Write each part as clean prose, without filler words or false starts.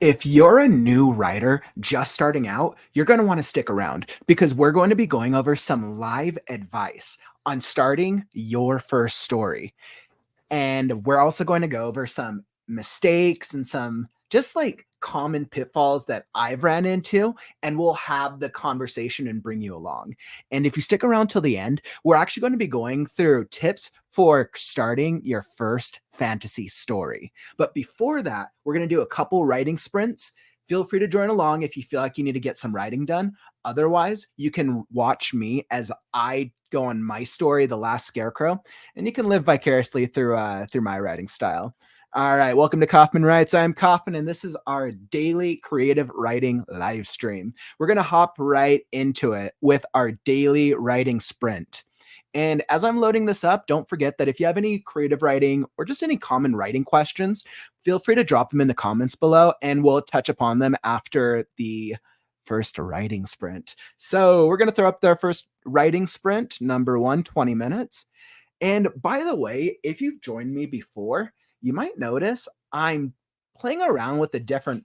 If you're a new writer just starting out, you're going to want to stick around because we're going to be going over some live advice on starting your first story. And we're also going to go over some mistakes and some just like common pitfalls that I've ran into, and we'll have the conversation and bring you along. And if you stick around till the end, we're actually going to be going through tips for starting your first fantasy story. But before that, we're going to do a couple writing sprints. Feel free to join along if you feel like you need to get some writing done. Otherwise, you can watch me as I go on my story, The Last Scarecrow, and you can live vicariously through my writing style. All right, welcome to Kauffman Writes. I'm Kauffman, and this is our daily creative writing live stream. We're going to hop right into it with our daily writing sprint. And as I'm loading this up, don't forget that if you have any creative writing or just any common writing questions, feel free to drop them in the comments below, and we'll touch upon them after the first writing sprint. So we're going to throw up their first writing sprint, number 1, 20 minutes. And by the way, if you've joined me before, you might notice I'm playing around with a different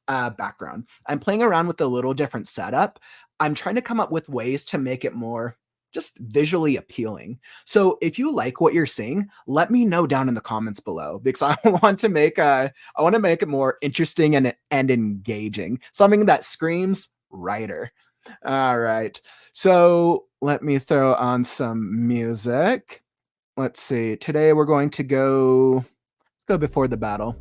background. I'm playing around with a little different setup. I'm trying to come up with ways to make it more just visually appealing. So if you like what you're seeing, let me know down in the comments below, because I want to make it more interesting and engaging. Something that screams writer. All right. So let me throw on some music. Let's see. Today we're going to let's go before the battle.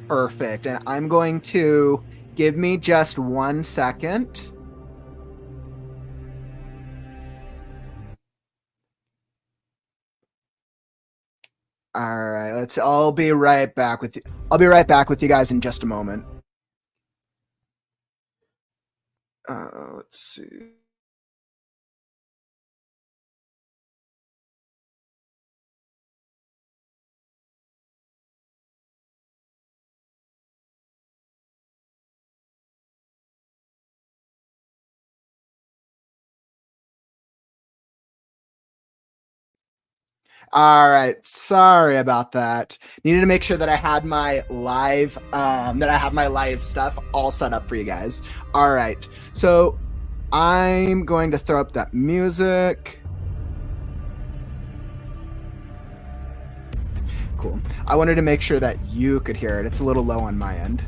Perfect. And I'm going to give me just 1 second. All right, I'll be right back with you. I'll be right back with you guys in just a moment. Let's see. All right, sorry about that. Needed to make sure that I had my live stuff all set up for you guys. All right, so I'm going to throw up that music. Cool. I wanted to make sure that you could hear it. It's a little low on my end.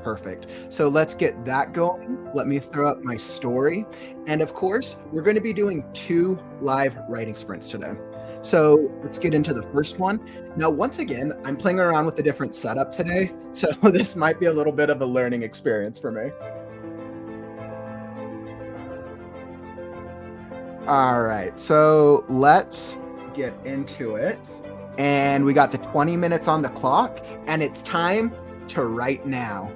Perfect. So let's get that going. Let me throw up my story. And of course, we're going to be doing 2 live writing sprints today. So let's get into the first one. Now, once again, I'm playing around with a different setup today. So this might be a little bit of a learning experience for me. All right, so let's get into it. And we got the 20 minutes on the clock, and it's time to write now.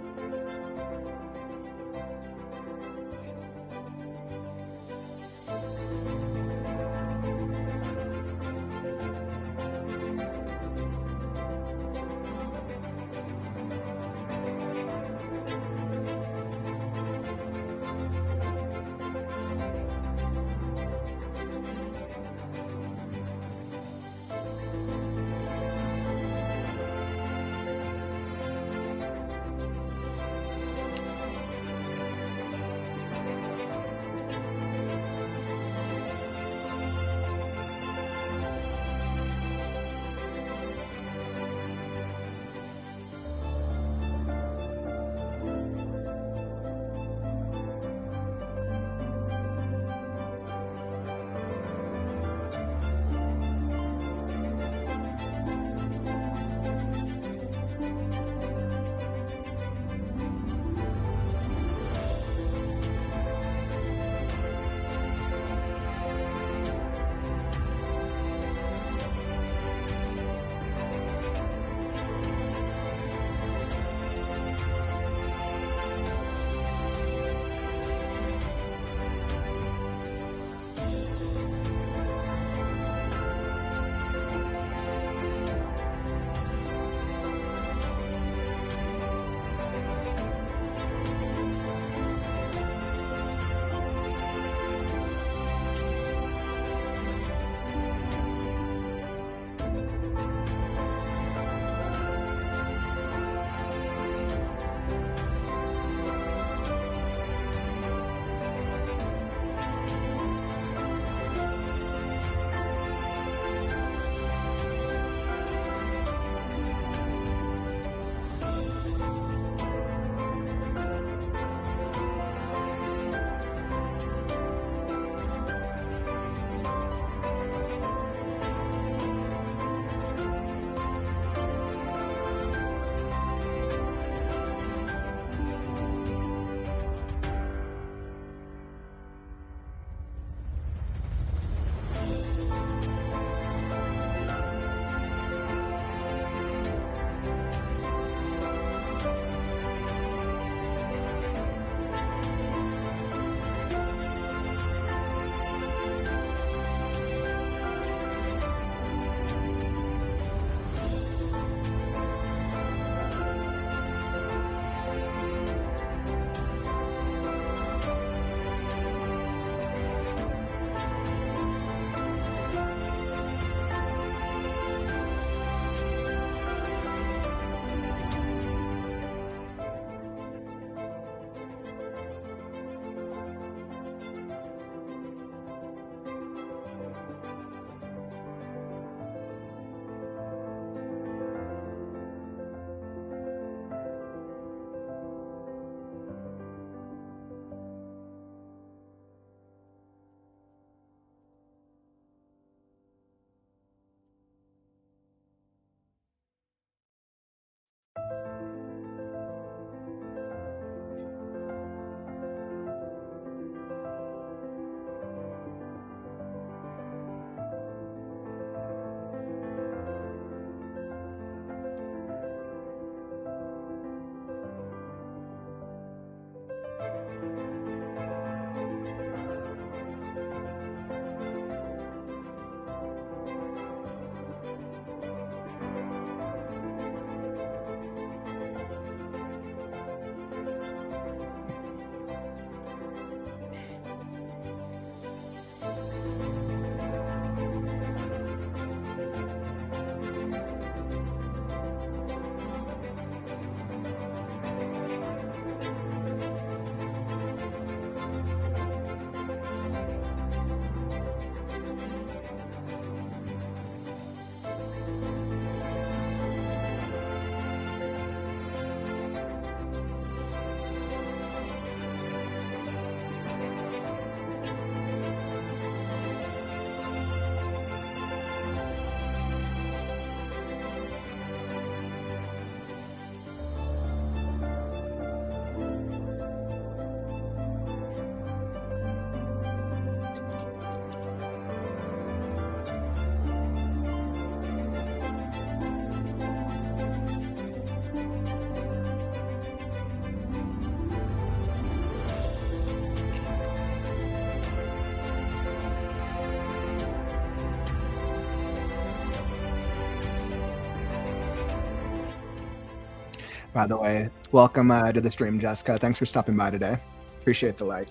By the way, welcome to the stream, Jessica. Thanks for stopping by today. Appreciate the like.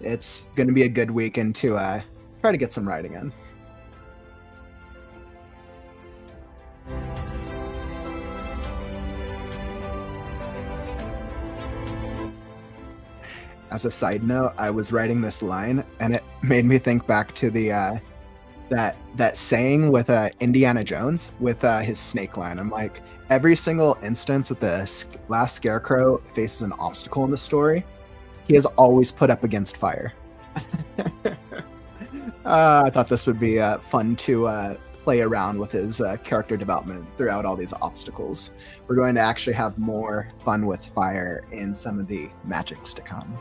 It's going to be a good weekend to try to get some writing in. As a side note, I was writing this line, and it made me think back to the that saying with Indiana Jones with his snake line. I'm like, every single instance that the last scarecrow faces an obstacle in the story, he is always put up against fire. I thought this would be fun to play around with his character development throughout all these obstacles. We're going to actually have more fun with fire in some of the magics to come.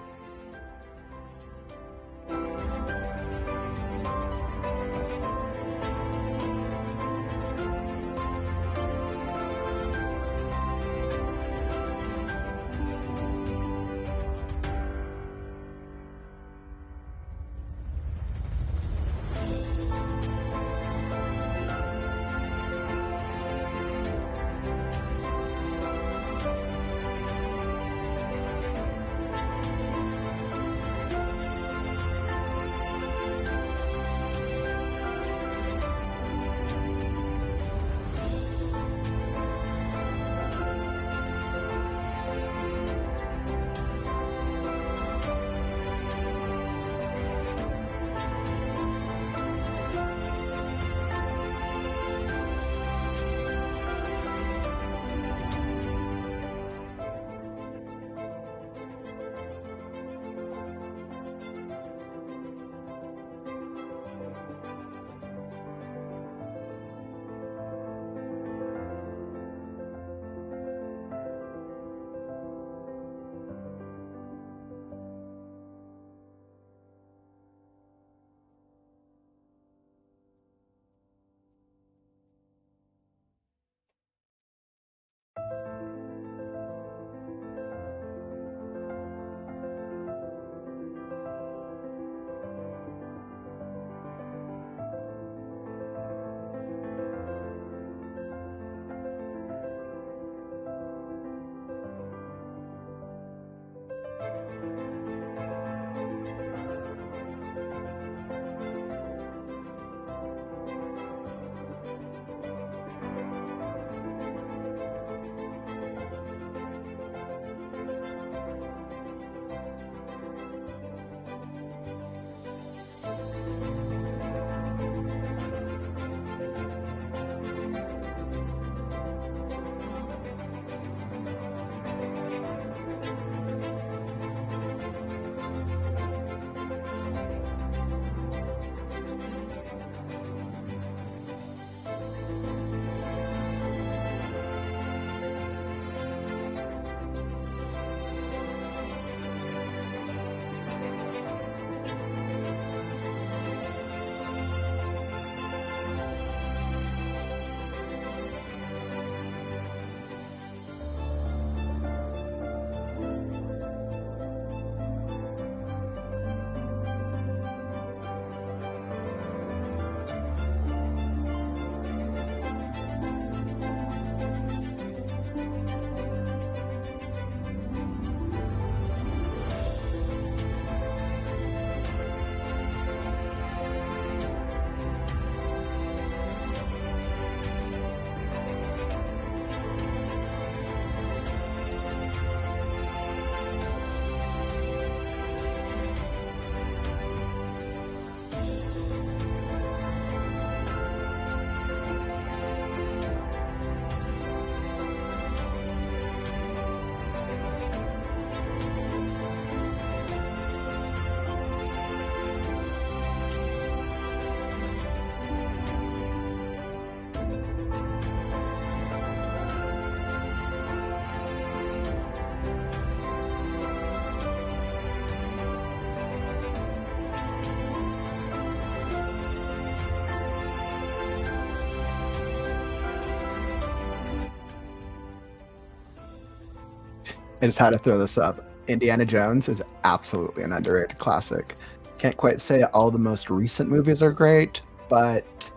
I just had to throw this up. Indiana Jones is absolutely an underrated classic. Can't quite say all the most recent movies are great, but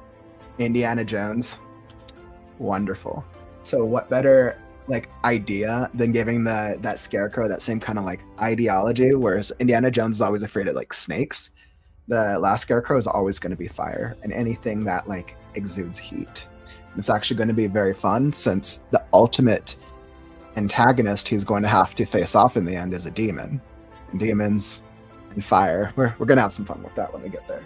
Indiana Jones, wonderful. So what better like idea than giving that scarecrow that same kind of like ideology. Whereas Indiana Jones is always afraid of like snakes. The last scarecrow is always going to be fire and anything that like exudes heat. It's actually going to be very fun since the ultimate antagonist he's going to have to face off in the end is a demon. And demons and fire. We're going to have some fun with that when we get there.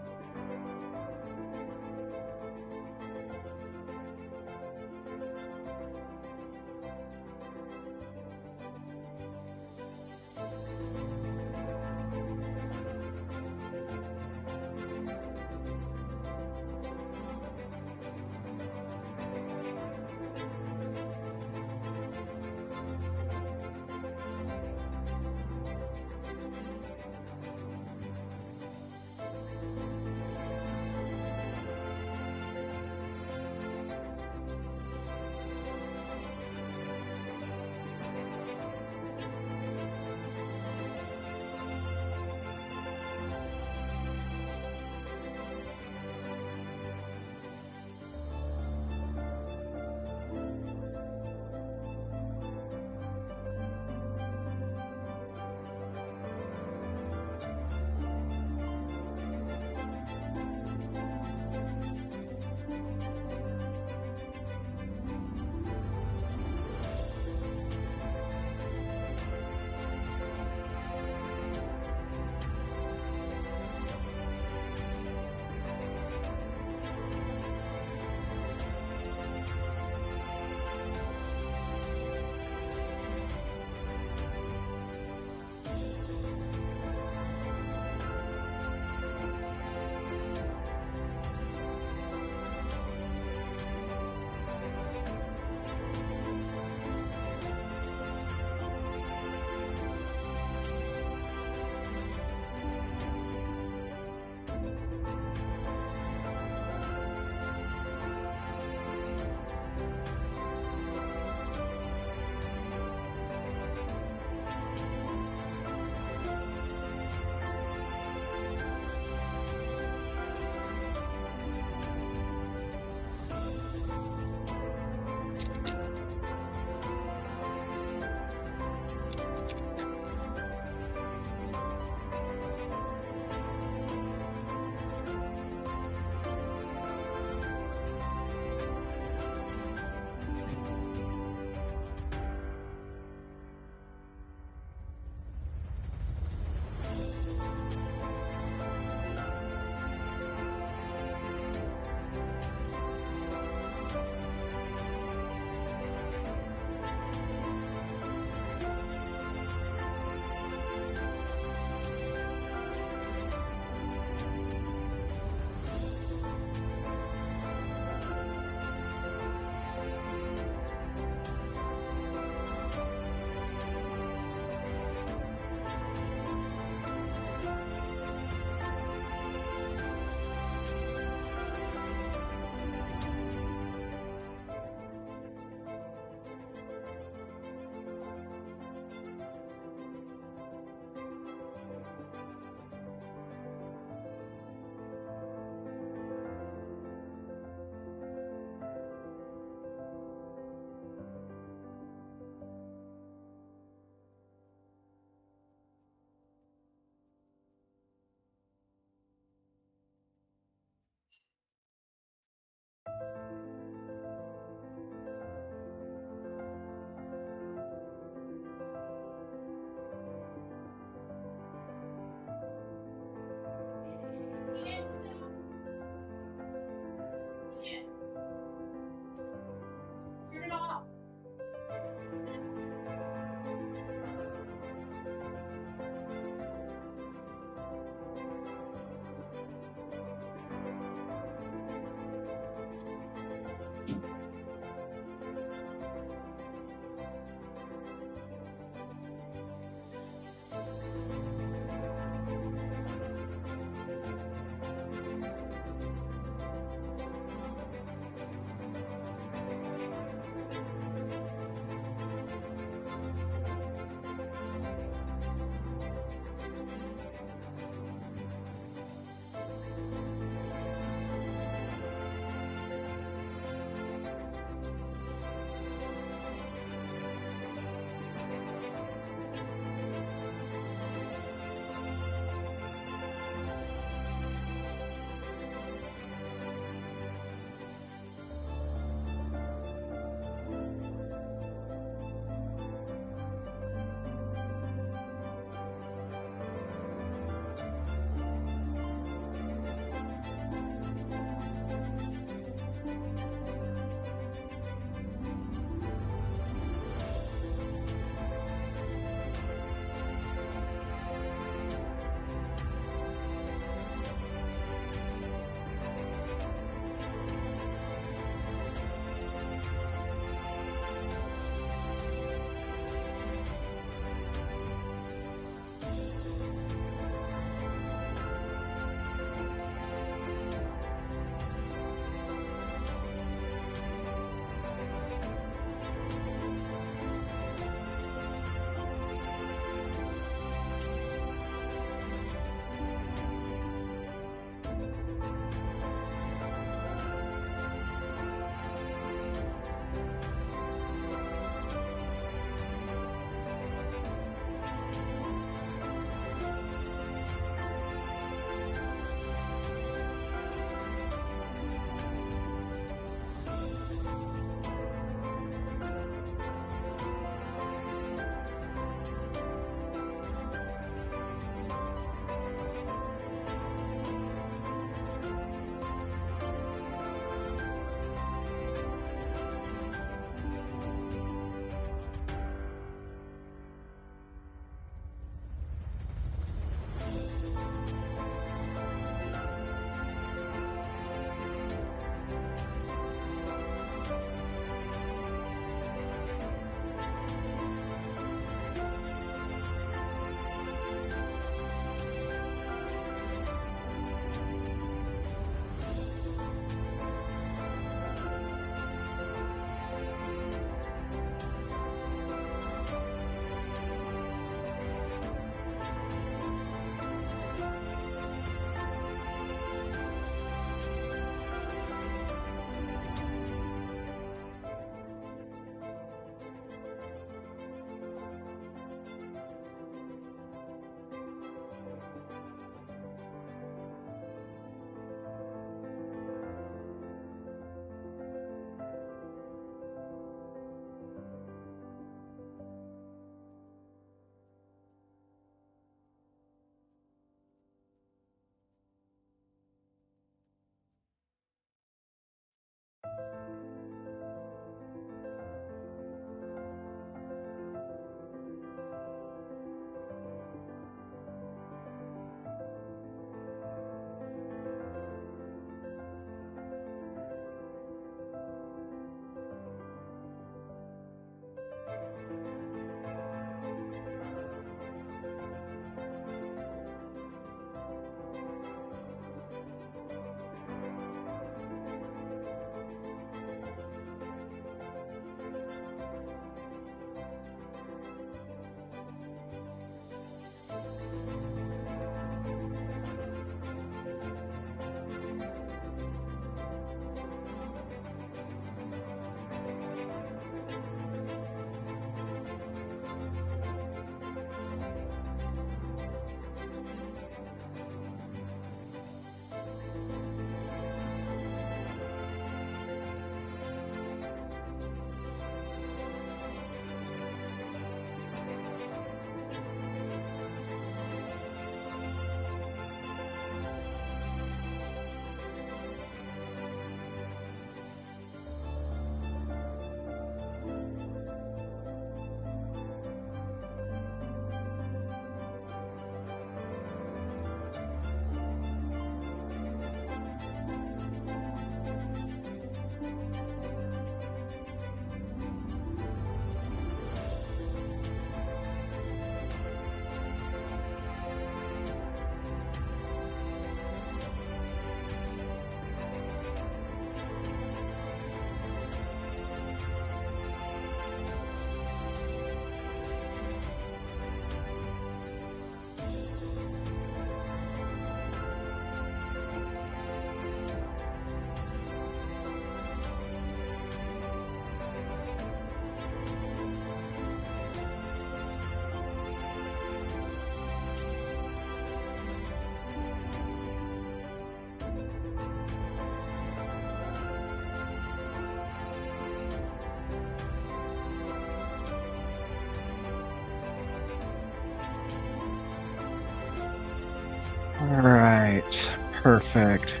All right. Perfect.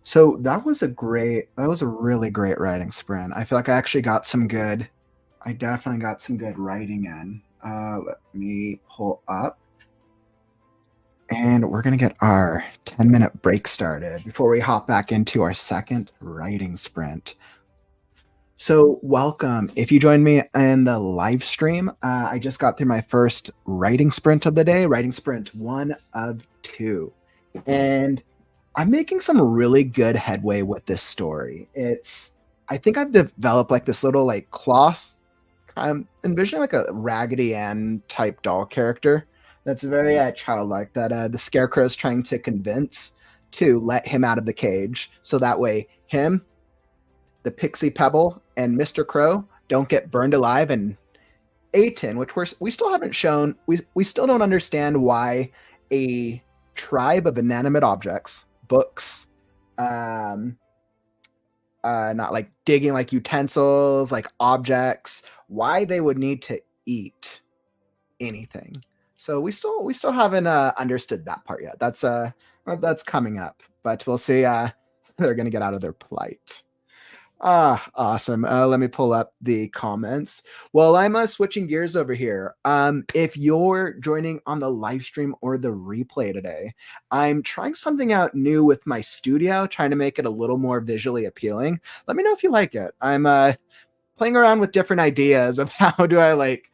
So that was a really great writing sprint. I feel like I definitely got some good writing in. Let me pull up and we're going to get our 10-minute break started before we hop back into our second writing sprint. So, welcome. If you joined me in the live stream, I just got through my first writing sprint of the day, writing sprint 1 of 2. And I'm making some really good headway with this story. I think I've developed like this little like cloth. I'm envisioning like a Raggedy Ann type doll character that's very childlike that the Scarecrow is trying to convince to let him out of the cage. So that way, him, the Pixie Pebble, and Mr. Crow don't get burned alive, and Atin, which we still haven't shown. We still don't understand why a tribe of inanimate objects, books, not like digging like utensils, like objects, why they would need to eat anything. So we still haven't understood that part yet. That's coming up, but we'll see. They're gonna get out of their plight. Awesome. Let me pull up the comments. Well, I'm switching gears over here. If you're joining on the live stream or the replay today, I'm trying something out new with my studio, trying to make it a little more visually appealing. Let me know if you like it. I'm playing around with different ideas of how do I like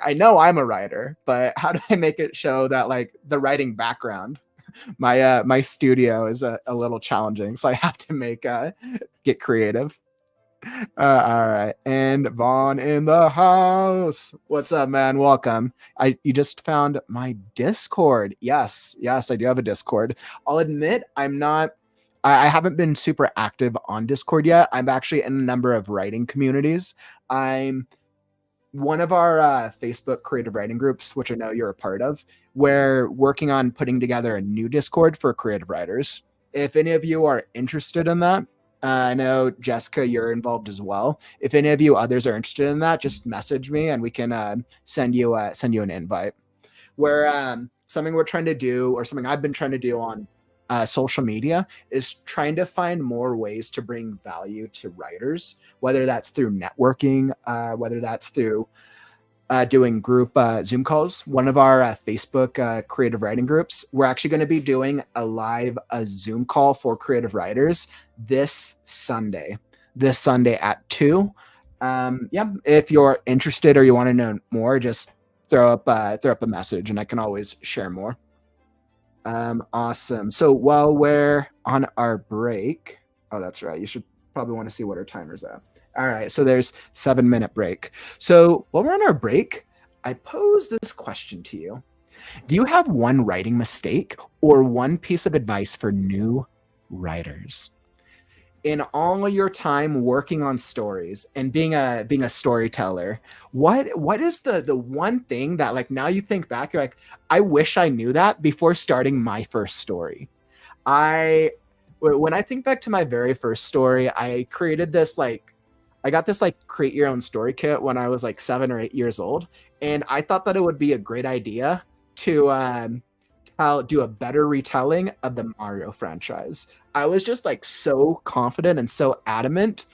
I know I'm a writer, but how do I make it show that like the writing background? My studio is a little challenging, so I have to get creative. All right, and Vaughn in the house. What's up, man? Welcome. You just found my Discord. Yes, I do have a Discord. I'll admit I haven't been super active on Discord yet. I'm actually in a number of writing communities. I'm one of our Facebook creative writing groups, which I know you're a part of. We're working on putting together a new Discord for creative writers. If any of you are interested in that, I know Jessica, you're involved as well. If any of you others are interested in that, just message me and we can send you an invite. Something we're trying to do, or something I've been trying to do on social media, is trying to find more ways to bring value to writers, whether that's through networking, whether that's through doing group Zoom calls. One of our Facebook creative writing groups, we're actually going to be doing a Zoom call for creative writers this Sunday at 2. If you're interested or you want to know more, just throw up a message and I can always share more. Awesome. So while we're on our break, oh, that's right. You should probably want to see what our timer's at. All right. So there's 7-minute break. So while we're on our break, I pose this question to you. Do you have one writing mistake or one piece of advice for new writers? In all your time working on stories and being a storyteller, what is the one thing that like now you think back, you're like, I wish I knew that before starting my first story? When I think back to my very first story, I created this I got this create your own story kit when I was 7 or 8 years old, and I thought that it would be a great idea to do a better retelling of the Mario franchise. I was just so confident and so adamant,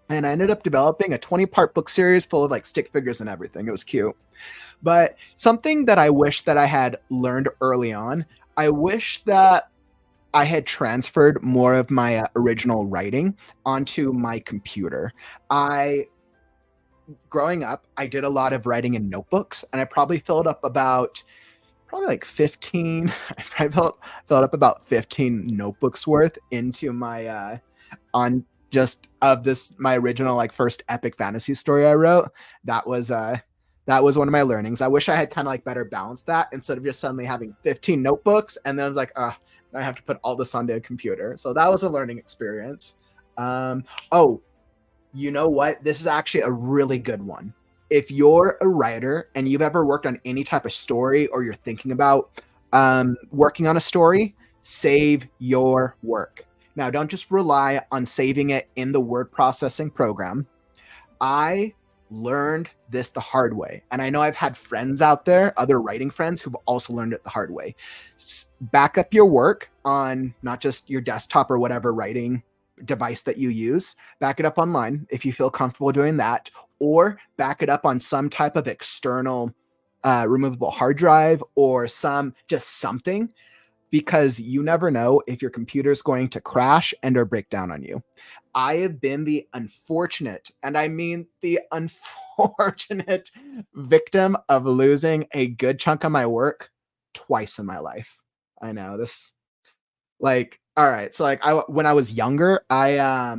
and I ended up developing a 20-part book series full of stick figures and everything. It was cute. But something that I wish that I had learned early on, I wish that I had transferred more of my original writing onto my computer. Growing up, I did a lot of writing in notebooks, and I probably filled up about 15. I probably filled up about 15 notebooks worth into my on just of this my original first epic fantasy story I wrote. That was one of my learnings. I wish I had kind of better balanced that instead of just suddenly having 15 notebooks and then I was like, I have to put all this onto a computer. So that was a learning experience. You know what? This is actually a really good one. If you're a writer and you've ever worked on any type of story or you're thinking about working on a story, save your work. Now, don't just rely on saving it in the word processing program. I learned this the hard way. And I know I've had friends out there, other writing friends, who've also learned it the hard way. Back up your work on not just your desktop or whatever writing device that you use. Back it up online if you feel comfortable doing that, or back it up on some type of external removable hard drive or something, because you never know if your computer is going to crash and or break down on you. I have been the unfortunate, and I mean the unfortunate, victim of losing a good chunk of my work twice in my life. I know this, like, all right. So like when I was younger, I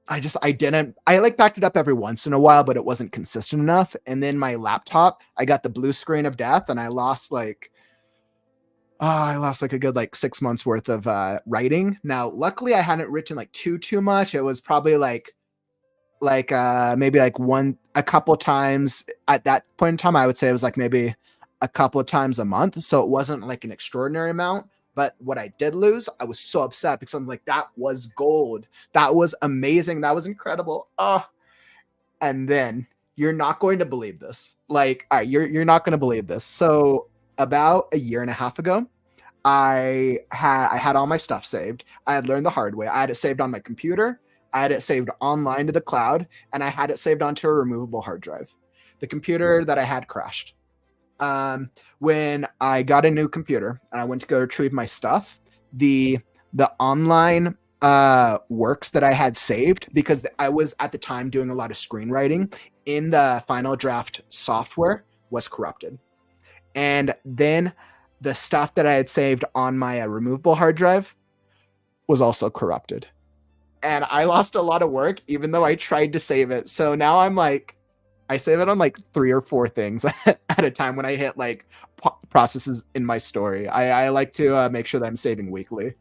like backed it up every once in a while, but it wasn't consistent enough. And then my laptop, I got the blue screen of death, and I lost like a good 6 months worth of writing. Now, luckily, I hadn't written like too much. It was probably maybe a couple times at that point in time. I would say it was like maybe a couple of times a month. So it wasn't like an extraordinary amount. But what I did lose, I was so upset because I was like, that was gold. That was amazing. That was incredible. And then you're not going to believe this. Like, all right, you're not going to believe this. So about a year and a half ago, I had all my stuff saved. I had learned the hard way. I had it saved on my computer. I had it saved online to the cloud, and I had it saved onto a removable hard drive. The computer that I had crashed. When I got a new computer and I went to go retrieve my stuff, the online works that I had saved, because I was at the time doing a lot of screenwriting in the Final Draft software, was corrupted. And then the stuff that I had saved on my removable hard drive was also corrupted. And I lost a lot of work, even though I tried to save it. So now I'm like, I save it on like 3 or 4 things at a time when I hit like processes in my story. I like to make sure that I'm saving weekly.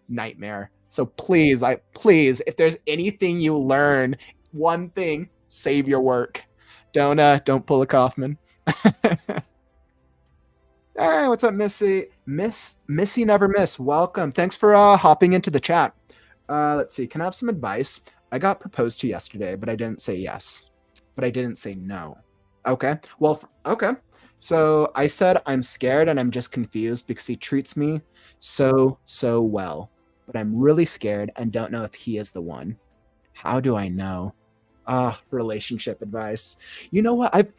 Nightmare. So please, if there's anything you learn, one thing, save your work. Don't pull a Kauffman. Hey, what's up, Missy? Missy Never Miss. Welcome. Thanks for hopping into the chat. Let's see. Can I have some advice? I got proposed to yesterday, but I didn't say yes. But I didn't say no. Okay. Well, okay. So I said I'm scared and I'm just confused because he treats me so well. But I'm really scared and don't know if he is the one. How do I know? Relationship advice. You know what?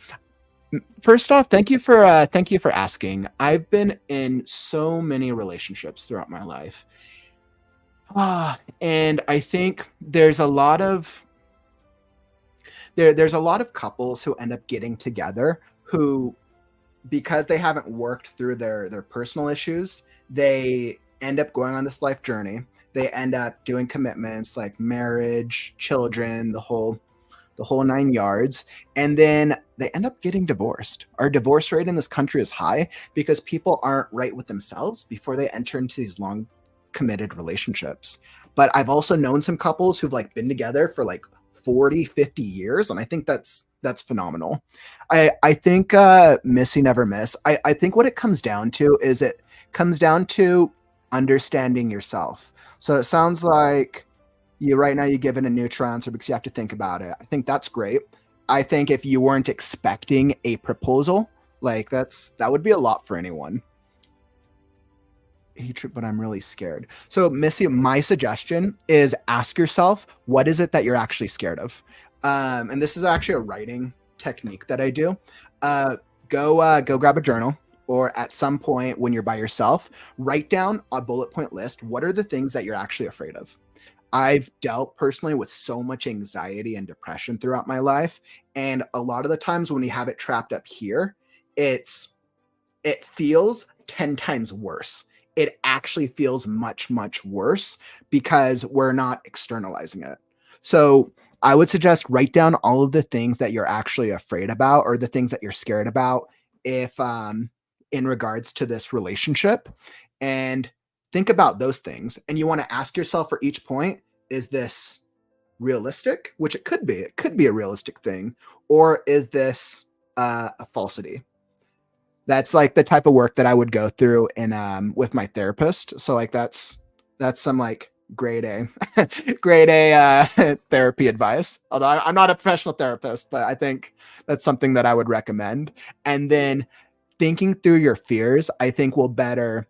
First off, thank you for asking. I've been in so many relationships throughout my life. And I think there's a lot of couples who end up getting together who, because they haven't worked through their personal issues, they end up going on this life journey. They end up doing commitments like marriage, children, the whole 9 yards, and then they end up getting divorced. Our divorce rate in this country is high because people aren't right with themselves before they enter into these long committed relationships. But I've also known some couples who've like been together for like 40, 50 years, and I think that's phenomenal. I think Missy Never Miss. I think what it comes down to is understanding yourself. So it sounds like right now you give it a neutral answer because you have to think about it. I think that's great. I think if you weren't expecting a proposal, like that would be a lot for anyone. But I'm really scared. So Missy, my suggestion is ask yourself, what is it that you're actually scared of? And this is actually a writing technique that I do. Go grab a journal, or at some point when you're by yourself, write down a bullet point list. What are the things that you're actually afraid of? I've dealt personally with so much anxiety and depression throughout my life. And a lot of the times when we have it trapped up here, it feels 10 times worse. It actually feels much, much worse because we're not externalizing it. So I would suggest write down all of the things that you're actually afraid about, or the things that you're scared about if in regards to this relationship, and think about those things. And you want to ask yourself for each point, is this realistic? Which it could be. It could be a realistic thing. Or is this a falsity? That's like the type of work that I would go through in with my therapist. So like that's some like grade A, grade A therapy advice. Although I'm not a professional therapist, but I think that's something that I would recommend. And then thinking through your fears, I think will better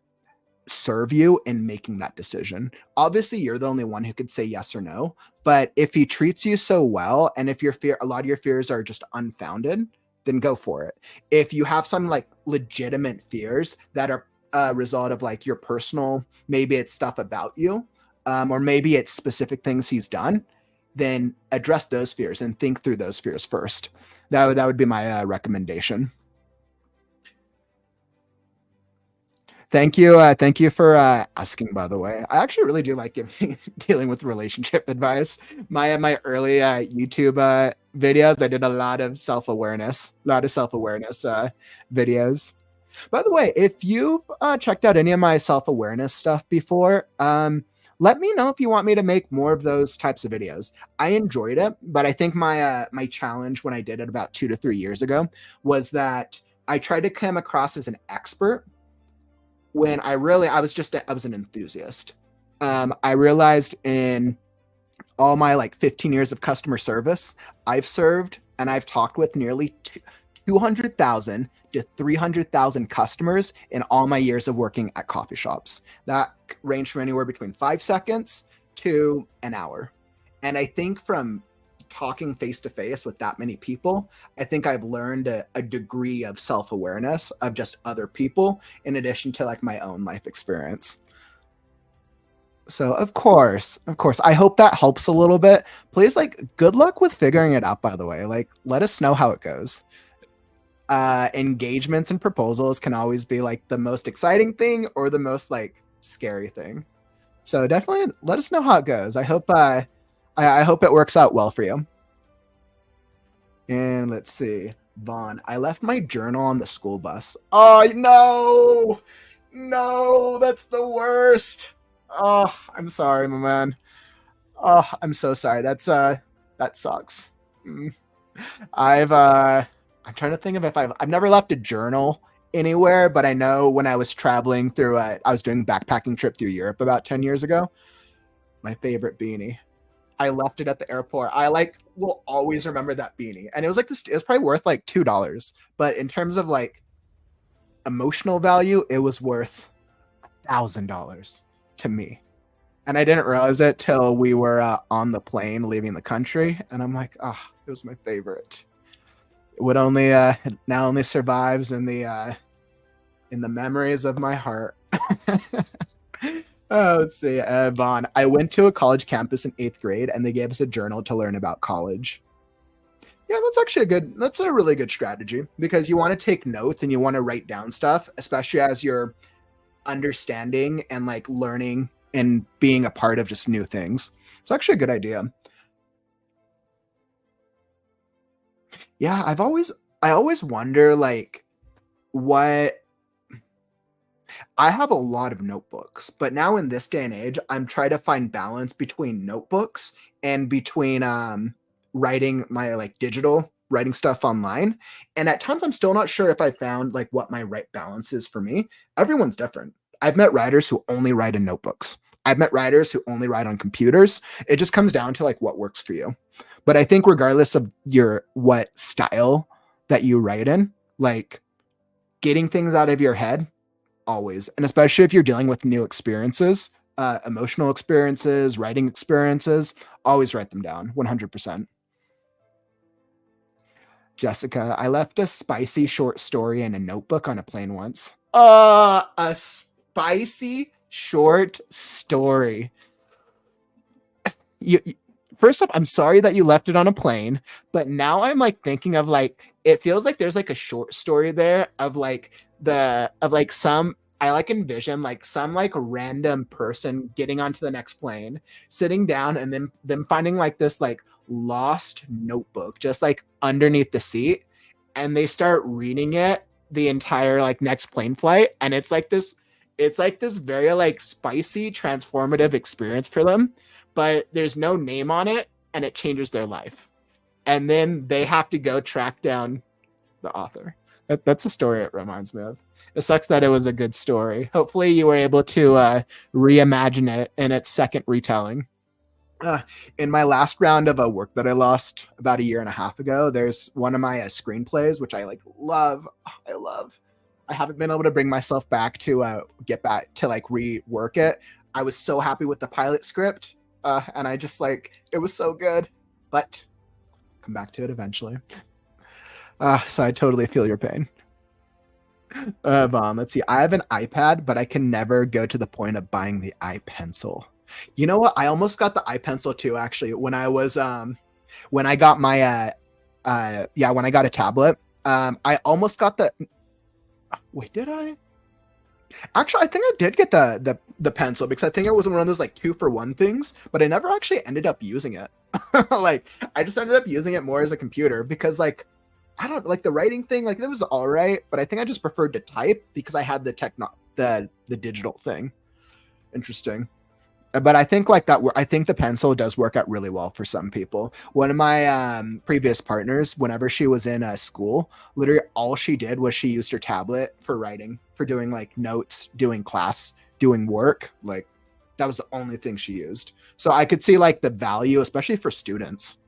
serve you in making that decision. Obviously, you're the only one who could say yes or no, but if he treats you so well, and if a lot of your fears are just unfounded, then go for it. If you have some like legitimate fears that are a result of like your personal, maybe it's stuff about you, or maybe it's specific things he's done, then address those fears and think through those fears first. That would be my recommendation. Thank you. Thank you for asking, by the way. I actually really do like dealing with relationship advice. My early YouTube videos, I did a lot of self-awareness, videos. By the way, if you've checked out any of my self-awareness stuff before, let me know if you want me to make more of those types of videos. I enjoyed it, but I think my challenge when I did it about 2 to 3 years ago was that I tried to come across as an expert when I was an enthusiast. I realized in all my like 15 years of customer service, I've served and I've talked with nearly 200,000 to 300,000 customers in all my years of working at coffee shops. That ranged from anywhere between 5 seconds to an hour. And I think from talking face to face with that many people, I think I've learned a degree of self-awareness of just other people in addition to like my own life experience. So of course, I hope that helps a little bit. Please, like, good luck with figuring it out, by the way. Like, let us know how it goes. Engagements and proposals can always be like the most exciting thing or the most like scary thing. So definitely let us know how it goes. I hope I hope it works out well for you. And let's see. Vaughn, I left my journal on the school bus. Oh, no. No, that's the worst. Oh, I'm sorry, my man. Oh, I'm so sorry. That sucks. I'm trying to think of if I've never left a journal anywhere, but I know when I was traveling through I was doing a backpacking trip through Europe about 10 years ago. My favorite beanie. I left it at the airport. I like will always remember that beanie. And it was like this, it was probably worth like $2. But in terms of like emotional value, it was worth $1,000 to me. And I didn't realize it till we were on the plane leaving the country. And I'm like, oh, it was my favorite. It would only now only survives in the memories of my heart. Let's see, Vaughn. I went to a college campus in 8th grade, and they gave us a journal to learn about college. Yeah, that's actually that's a really good strategy because you want to take notes and you want to write down stuff, especially as you're understanding and like learning and being a part of just new things. It's actually a good idea. Yeah, I always wonder like what I have a lot of notebooks, but now in this day and age, I'm trying to find balance between notebooks and between writing my like digital writing stuff online. And at times I'm still not sure if I found like what my right balance is for me. Everyone's different. I've met writers who only write in notebooks. I've met writers who only write on computers. It just comes down to like what works for you. But I think regardless of what style that you write in, like getting things out of your head always, and especially if you're dealing with new experiences, emotional experiences, writing experiences, always write them down 100%. Jessica, I left a spicy short story in a notebook on a plane once. A spicy short story. You first off, I'm sorry that you left it on a plane, but now I'm like thinking of like it feels like there's like a short story there of like some I like envision like some like random person getting onto the next plane, sitting down, and then them finding like this like lost notebook just like underneath the seat, and they start reading it the entire like next plane flight, and it's like this very like spicy transformative experience for them, but there's no name on it and it changes their life, and then they have to go track down the author. That's a story it reminds me of. It sucks that it was a good story. Hopefully you were able to reimagine it in its second retelling. In my last round of a work that I lost about a year and a half ago, there's one of my screenplays, which I like love. I love. I haven't been able to bring myself back to get back to like rework it. I was so happy with the pilot script, and I just like it was so good, but come back to it eventually. So I totally feel your pain. Let's see. I have an iPad, but I can never go to the point of buying the iPencil. You know what? I almost got the iPencil too, actually, when I was when I got my when I got a tablet. I almost got the wait, did I? Actually, I think I did get the pencil because I think it was one of those like 2-for-1 things, but I never actually ended up using it. Like I just ended up using it more as a computer because like I don't like the writing thing, like it was all right, but I think I just preferred to type because I had the digital thing. Interesting. But I think like that, I think the pencil does work out really well for some people. One of my previous partners, whenever she was in school, literally all she did was she used her tablet for writing, for doing like notes, doing class, doing work. Like that was the only thing she used. So I could see like the value, especially for students.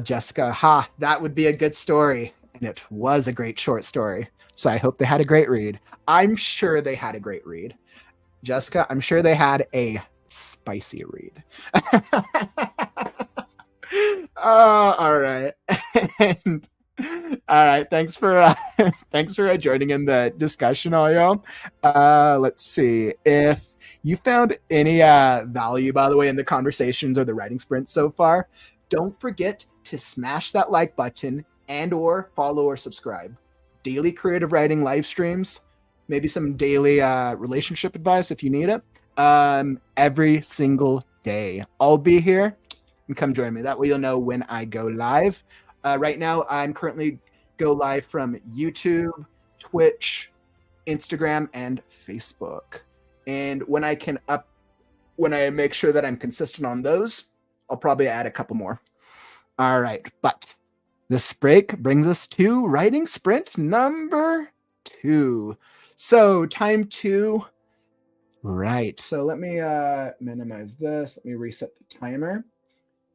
Jessica, that would be a good story. And it was a great short story. So I hope they had a great read. I'm sure they had a great read. Jessica, I'm sure they had a spicy read. All right. And, all right. Thanks for joining in the discussion, all y'all. Let's see if you found any value, by the way, in the conversations or the writing sprint so far. Don't forget to smash that like button and or follow or subscribe. Daily creative writing live streams, maybe some daily relationship advice if you need it, every single day. I'll be here and come join me. That way you'll know when I go live. Right now, I'm currently go live from YouTube, Twitch, Instagram, and Facebook. And when I make sure that I'm consistent on those, I'll probably add a couple more. All right, but this break brings us to writing sprint number 2. So time 2, right. So let me minimize this. Let me reset the timer.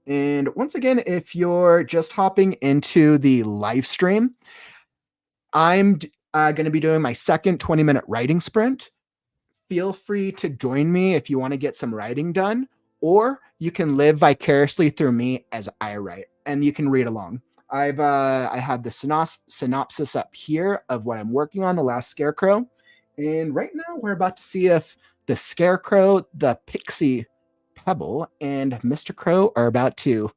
And once again, if you're just hopping into the live stream, I'm going to be doing my second 20-minute writing sprint. Feel free to join me if you want to get some writing done, or you can live vicariously through me as I write, and you can read along. I have the synopsis up here of what I'm working on, The Last Scarecrow. And right now we're about to see if the Scarecrow, the Pixie Pebble, and Mr. Crow are about to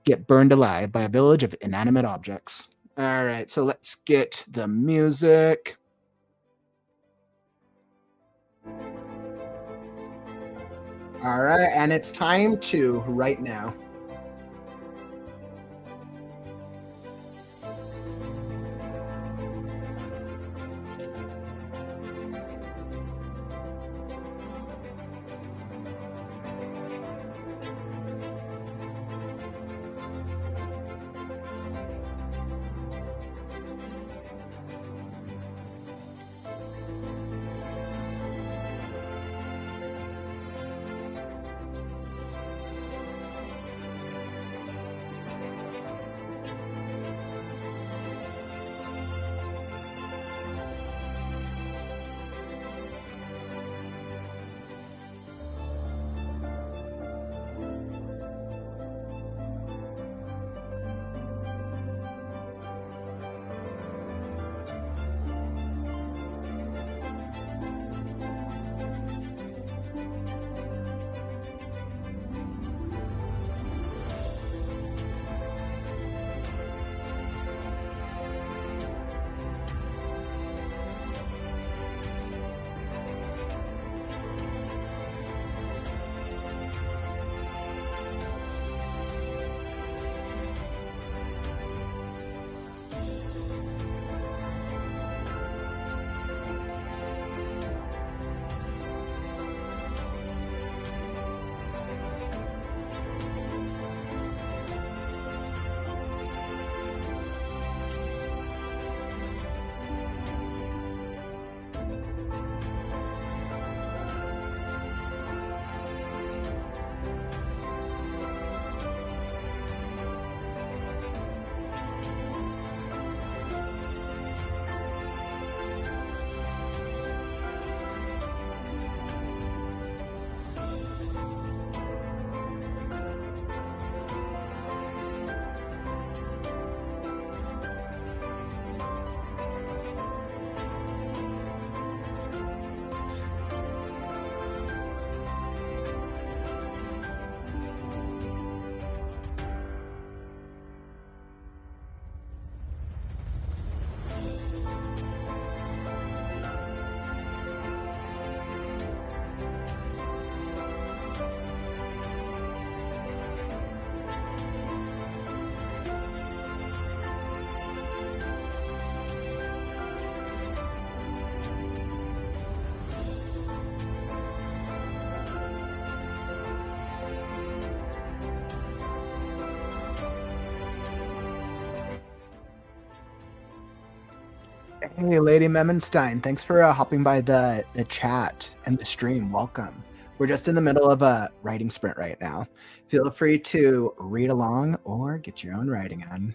get burned alive by a village of inanimate objects. All right, so let's get the music. All right, and it's time to write now. Hey, Lady Memenstein, thanks for hopping by the chat and the stream. Welcome. We're just in the middle of a writing sprint right now. Feel free to read along or get your own writing on.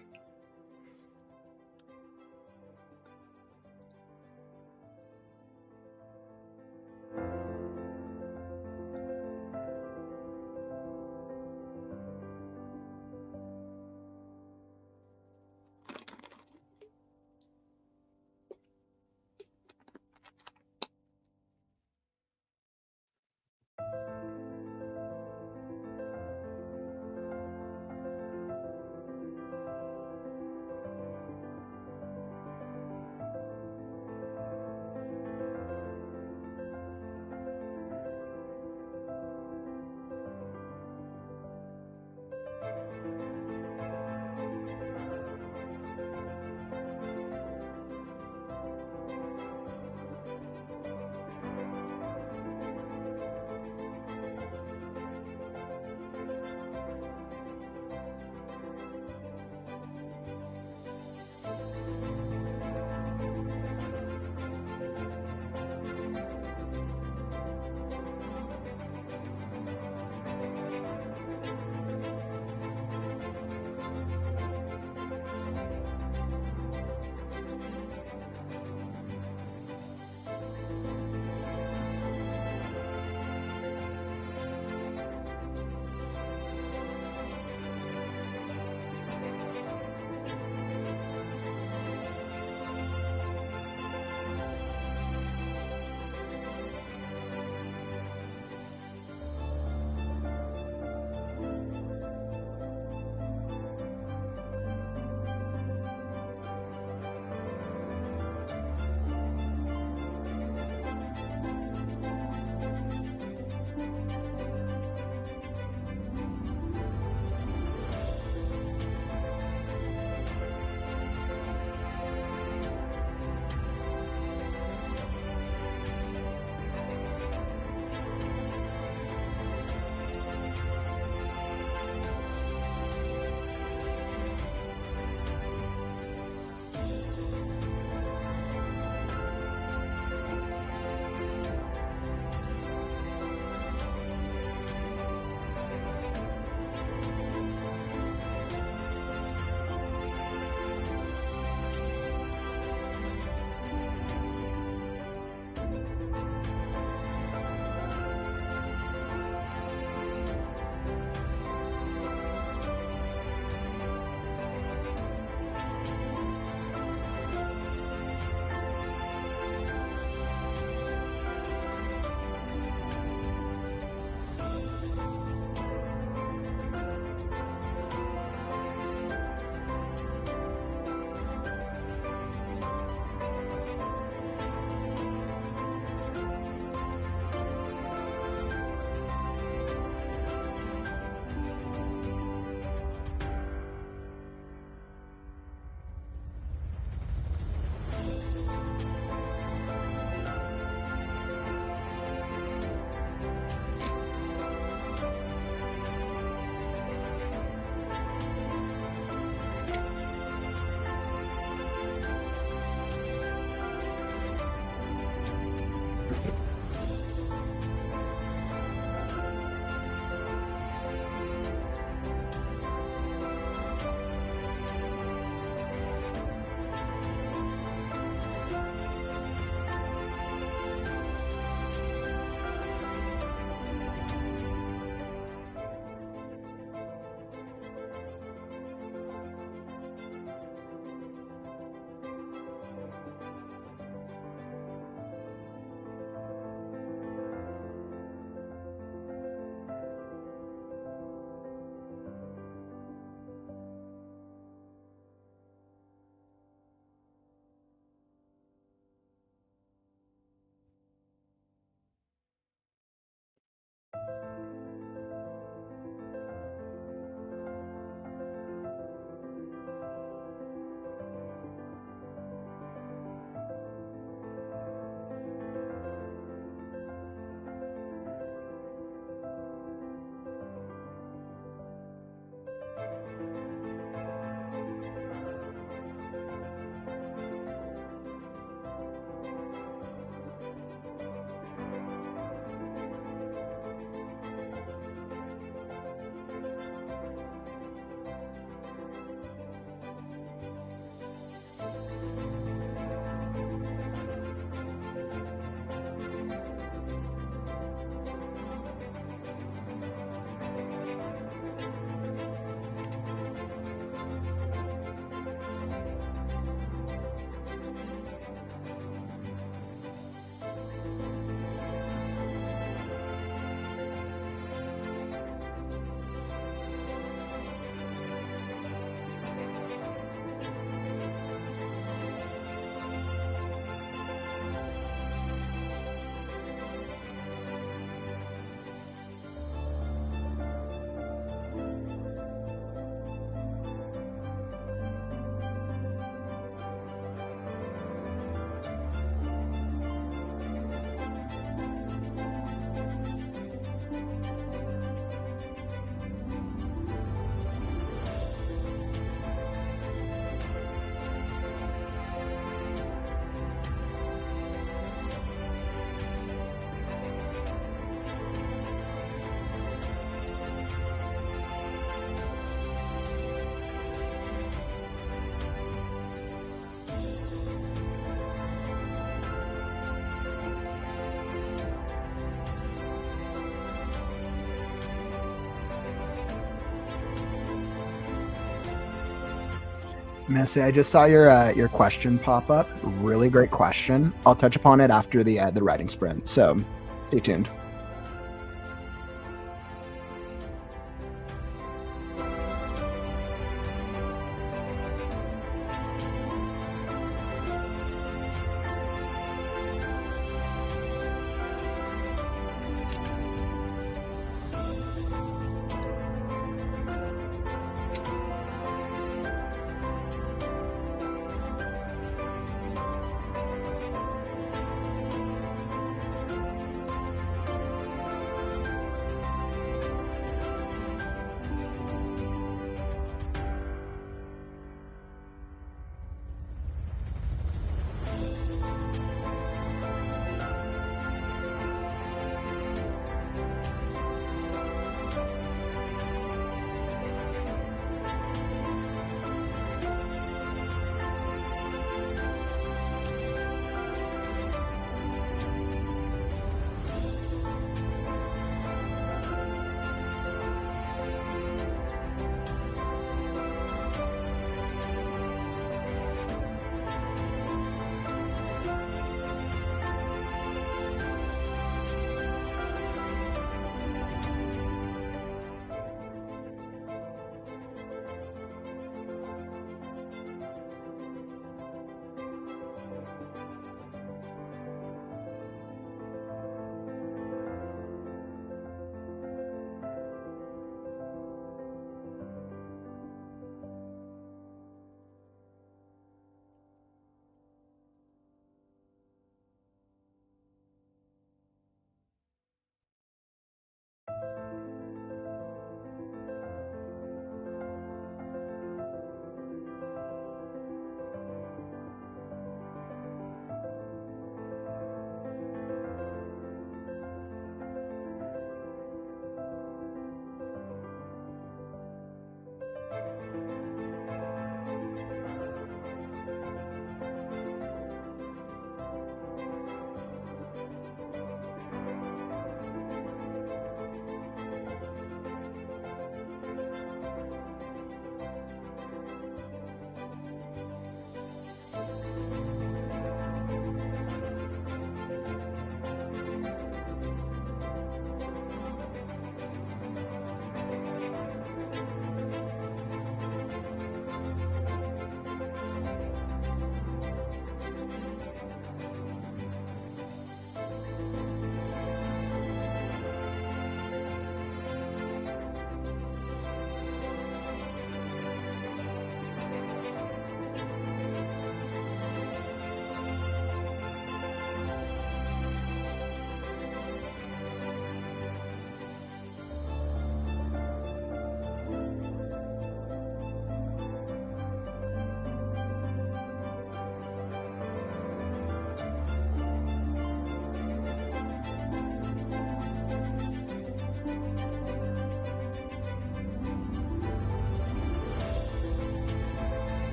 Missy, I just saw your question pop up. Really great question. I'll touch upon it after the writing sprint. So stay tuned.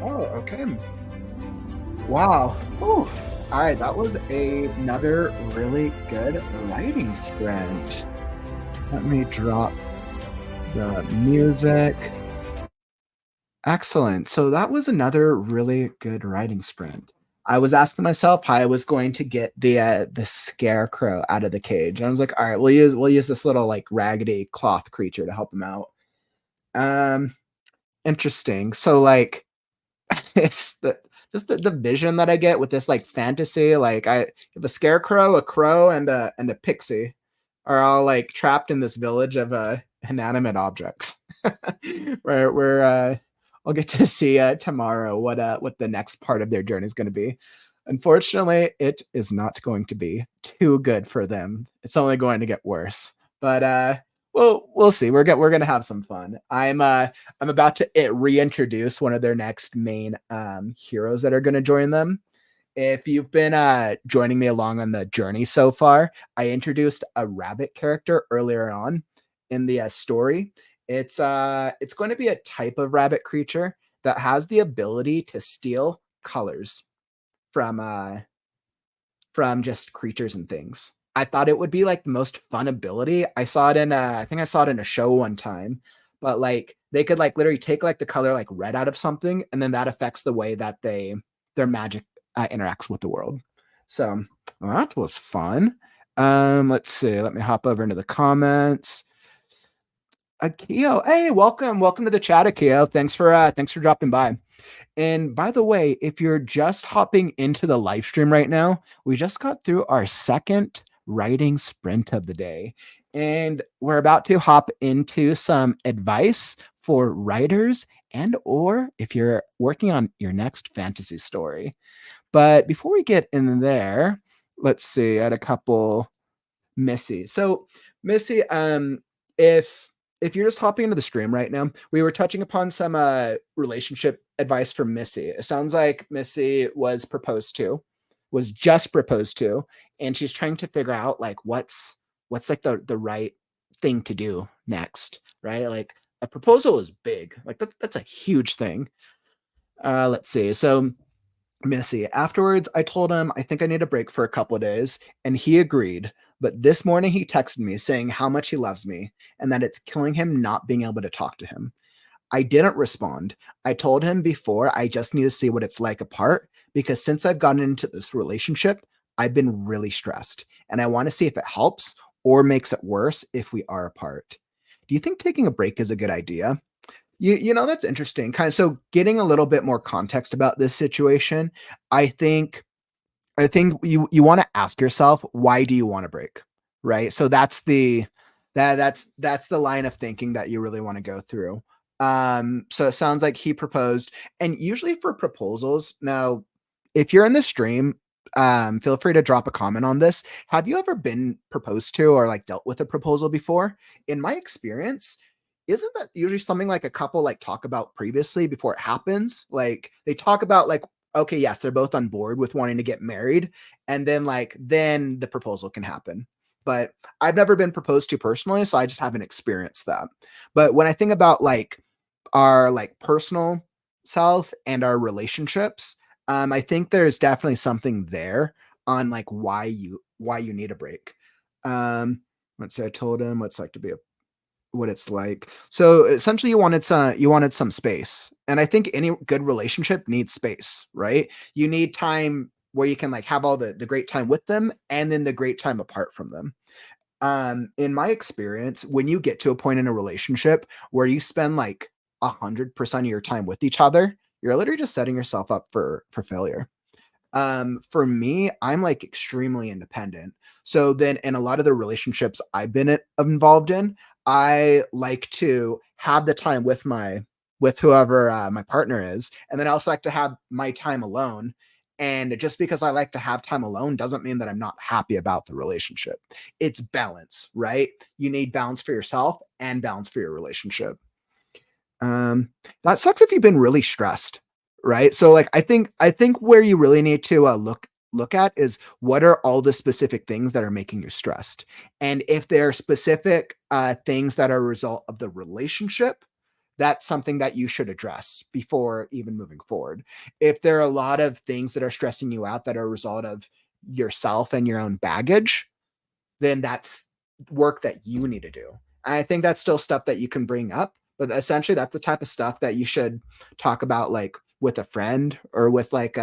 Oh, okay. Wow. Whew. All right, that was another really good writing sprint. Let me drop the music. Excellent. So that was another really good writing sprint. I was asking myself how I was going to get the scarecrow out of the cage. And I was like, all right, we'll use this little like raggedy cloth creature to help him out. Um, interesting. So like it's the vision that I get with this like fantasy. Like I have a scarecrow, a crow, and a pixie are all like trapped in this village of inanimate objects. where I'll get to see tomorrow what the next part of their journey is going to be. Unfortunately, it is not going to be too good for them. It's only going to get worse. But we'll see. We're gonna have some fun. I'm about to reintroduce one of their next main heroes that are going to join them. If you've been joining me along on the journey so far, I introduced a rabbit character earlier on in the story. It's going to be a type of rabbit creature that has the ability to steal colors from just creatures and things. I thought it would be like the most fun ability. I saw it in I think I saw it in a show one time, but like they could like literally take like the color like red out of something, and then that affects the way that their magic interacts with the world. So well, that was fun. Let's see. Let me hop over into the comments. Akio, hey, welcome to the chat, Akio. Thanks for dropping by. And by the way, if you're just hopping into the live stream right now, we just got through our second writing sprint of the day. And we're about to hop into some advice for writers and or if you're working on your next fantasy story. But before we get in there, let's see, I had a couple Missy. So Missy, if you're just hopping into the stream right now, we were touching upon some relationship advice from Missy. It sounds like Missy was just proposed to, and she's trying to figure out like what's like the right thing to do next, right? Like a proposal is big, like that's a huge thing. Let's see. So Missy. Afterwards, I told him I think I need a break for a couple of days, and he agreed. But this morning, he texted me saying how much he loves me and that it's killing him not being able to talk to him. I didn't respond. I told him before I just need to see what it's like apart because since I've gotten into this relationship, I've been really stressed and I want to see if it helps or makes it worse if we are apart. Do you think taking a break is a good idea? You know, that's interesting. Kind of so getting a little bit more context about this situation, I think I think you want to ask yourself, why do you want to break? Right? So that's the line of thinking that you really want to go through. So it sounds like he proposed, and usually for proposals, now if you're in the stream, feel free to drop a comment on this. Have you ever been proposed to or like dealt with a proposal before? In my experience, isn't that usually something like a couple like talk about previously before it happens? Like they talk about like, okay, yes, they're both on board with wanting to get married, and then the proposal can happen. But I've never been proposed to personally, so I just haven't experienced that. But when I think about like our like personal self and our relationships, I think there's definitely something there on like why you need a break. Let's say I told him what's like to be a what it's like. So essentially you wanted some space. And I think any good relationship needs space, right? You need time where you can like have all the great time with them and then the great time apart from them. In my experience, when you get to a point in a relationship where you spend like 100% of your time with each other, you're literally just setting yourself up for failure. For me, I'm like extremely independent. So then in a lot of the relationships I've been involved in, I like to have the time with whoever my partner is, and then I also like to have my time alone. And just because I like to have time alone doesn't mean that I'm not happy about the relationship. It's balance, right? You need balance for yourself and balance for your relationship. Um, that sucks if you've been really stressed, right? So like I think where you really need to look at is what are all the specific things that are making you stressed. And if there are specific things that are a result of the relationship, that's something that you should address before even moving forward. If there are a lot of things that are stressing you out that are a result of yourself and your own baggage, then that's work that you need to do. And I think that's still stuff that you can bring up, but essentially that's the type of stuff that you should talk about like with a friend or with like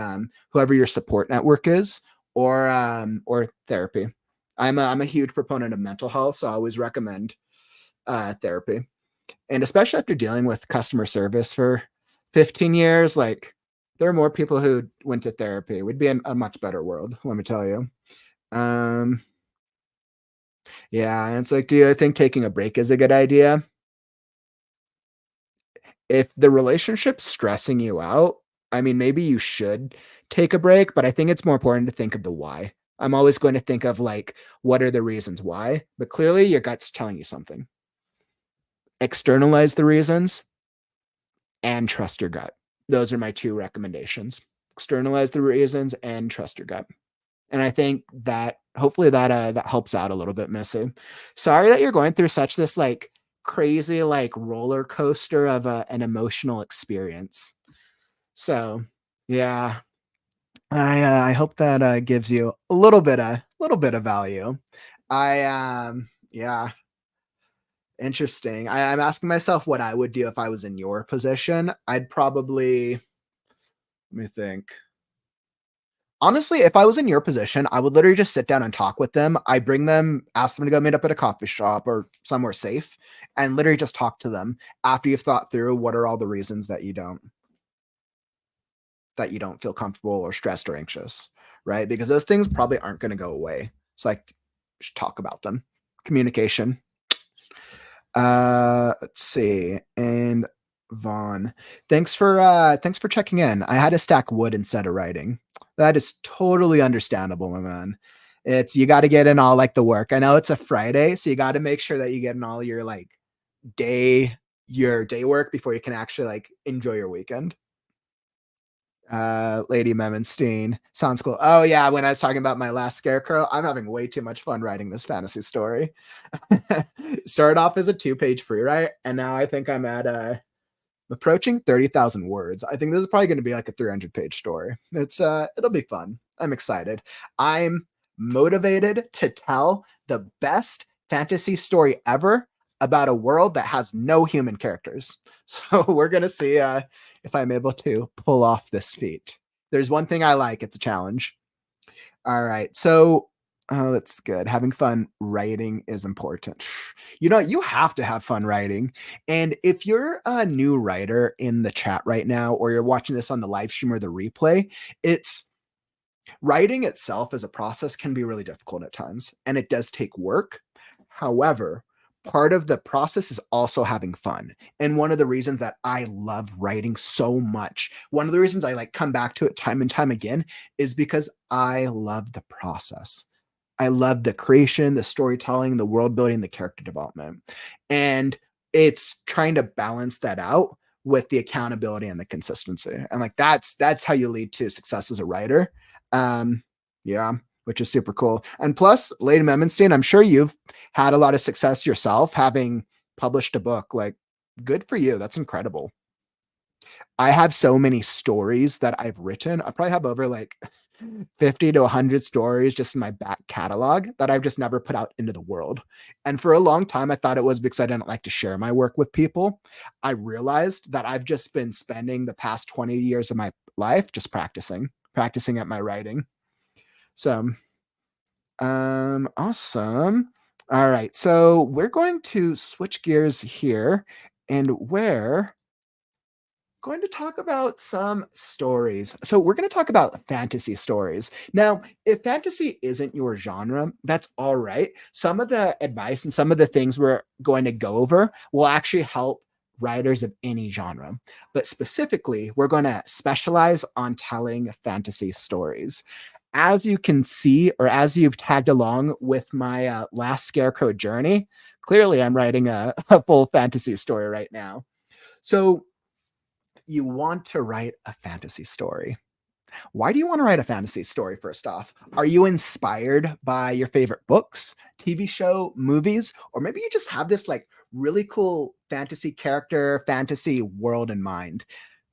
whoever your support network is, or therapy. I'm a huge proponent of mental health, so I always recommend therapy. And especially after dealing with customer service for 15 years, like there are more people who went to therapy. We'd be in a much better world, let me tell you. Um, yeah, and it's like, do I think taking a break is a good idea? If the relationship's stressing you out, I mean, maybe you should take a break, but I think it's more important to think of the why. I'm always going to think of like, what are the reasons why? But clearly your gut's telling you something. Externalize the reasons and trust your gut. Those are my two recommendations. Externalize the reasons and trust your gut. And I think that hopefully that helps out a little bit, Missy. Sorry that you're going through such this like crazy like roller coaster of an emotional experience. So yeah, I hope that gives you a little bit of value. Yeah, interesting. I'm asking myself what I would do if I was in your position. I'd probably, let me think. Honestly, if I was in your position, I would literally just sit down and talk with them. I bring them, ask them to go meet up at a coffee shop or somewhere safe, and literally just talk to them after you've thought through what are all the reasons that you don't feel comfortable or stressed or anxious, right? Because those things probably aren't going to go away. It's like just talk about them. Communication. Let's see. And Vaughn, thanks for checking in. I had to stack wood instead of writing. That is totally understandable, my man. It's you got to get in all like the work. I know it's a Friday, so you got to make sure that you get in all your like day work before you can actually like enjoy your weekend. Lady Memenstein. Sounds cool. Oh yeah, when I was talking about my last scarecrow, I'm having way too much fun writing this fantasy story. Started off as a 2-page free write, and now I think I'm at approaching 30,000 words. I think this is probably going to be like a 300-page story. It'll be fun. I'm excited. I'm motivated to tell the best fantasy story ever about a world that has no human characters. So we're going to see if I'm able to pull off this feat. There's one thing I like, it's a challenge. All right. So, oh, that's good. Having fun writing is important. You have to have fun writing. And if you're a new writer in the chat right now, or you're watching this on the live stream or the replay, it's writing itself as a process can be really difficult at times, and it does take work. However, part of the process is also having fun. And one of the reasons that I love writing so much, one of the reasons I like come back to it time and time again is because I love the process. I love the creation, the storytelling, the world building, the character development. And it's trying to balance that out with the accountability and the consistency. And like that's how you lead to success as a writer. Um, yeah, which is super cool. And plus, Lady Memenstein, I'm sure you've had a lot of success yourself having published a book. Like, good for you. That's incredible. I have so many stories that I've written. I probably have over like 50 to 100 stories just in my back catalog that I've just never put out into the world. And for a long time, I thought it was because I didn't like to share my work with people. I realized that I've just been spending the past 20 years of my life just practicing at my writing. So, awesome. All right. So we're going to switch gears here, and we're going to talk about some stories. So we're going to talk about fantasy stories. Now, if fantasy isn't your genre, that's all right. Some of the advice and some of the things we're going to go over will actually help writers of any genre. But specifically, we're going to specialize on telling fantasy stories. As you can see, or as you've tagged along with my last Scarecrow journey, clearly I'm writing a full fantasy story right now. So you want to write a fantasy story. Why do you want to write a fantasy story, first off? Are you inspired by your favorite books, TV show, movies, or maybe you just have this like really cool fantasy character, fantasy world in mind,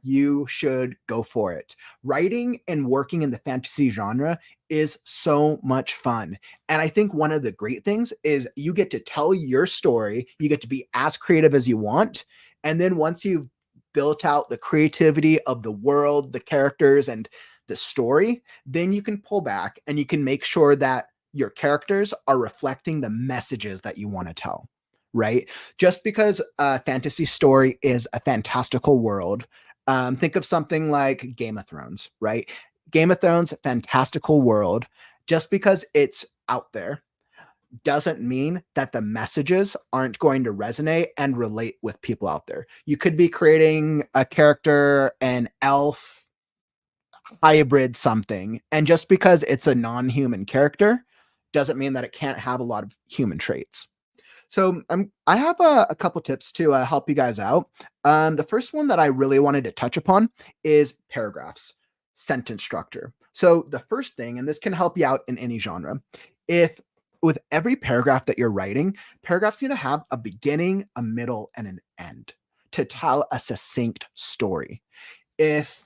you should go for it. Writing and working in the fantasy genre is so much fun. And I think one of the great things is you get to tell your story, you get to be as creative as you want. And then once you've built out the creativity of the world, the characters, and the story, then you can pull back and you can make sure that your characters are reflecting the messages that you want to tell, right? Just because a fantasy story is a fantastical world, think of something like Game of Thrones, right? Game of Thrones, fantastical world. Just because it's out there doesn't mean that the messages aren't going to resonate and relate with people out there. You could be creating a character, an elf, hybrid something, and just because it's a non-human character doesn't mean that it can't have a lot of human traits. So I have a couple tips to help you guys out. The first one that I really wanted to touch upon is paragraphs, sentence structure. So the first thing, and this can help you out in any genre, if with every paragraph that you're writing, paragraphs need to have a beginning, a middle, and an end to tell a succinct story. If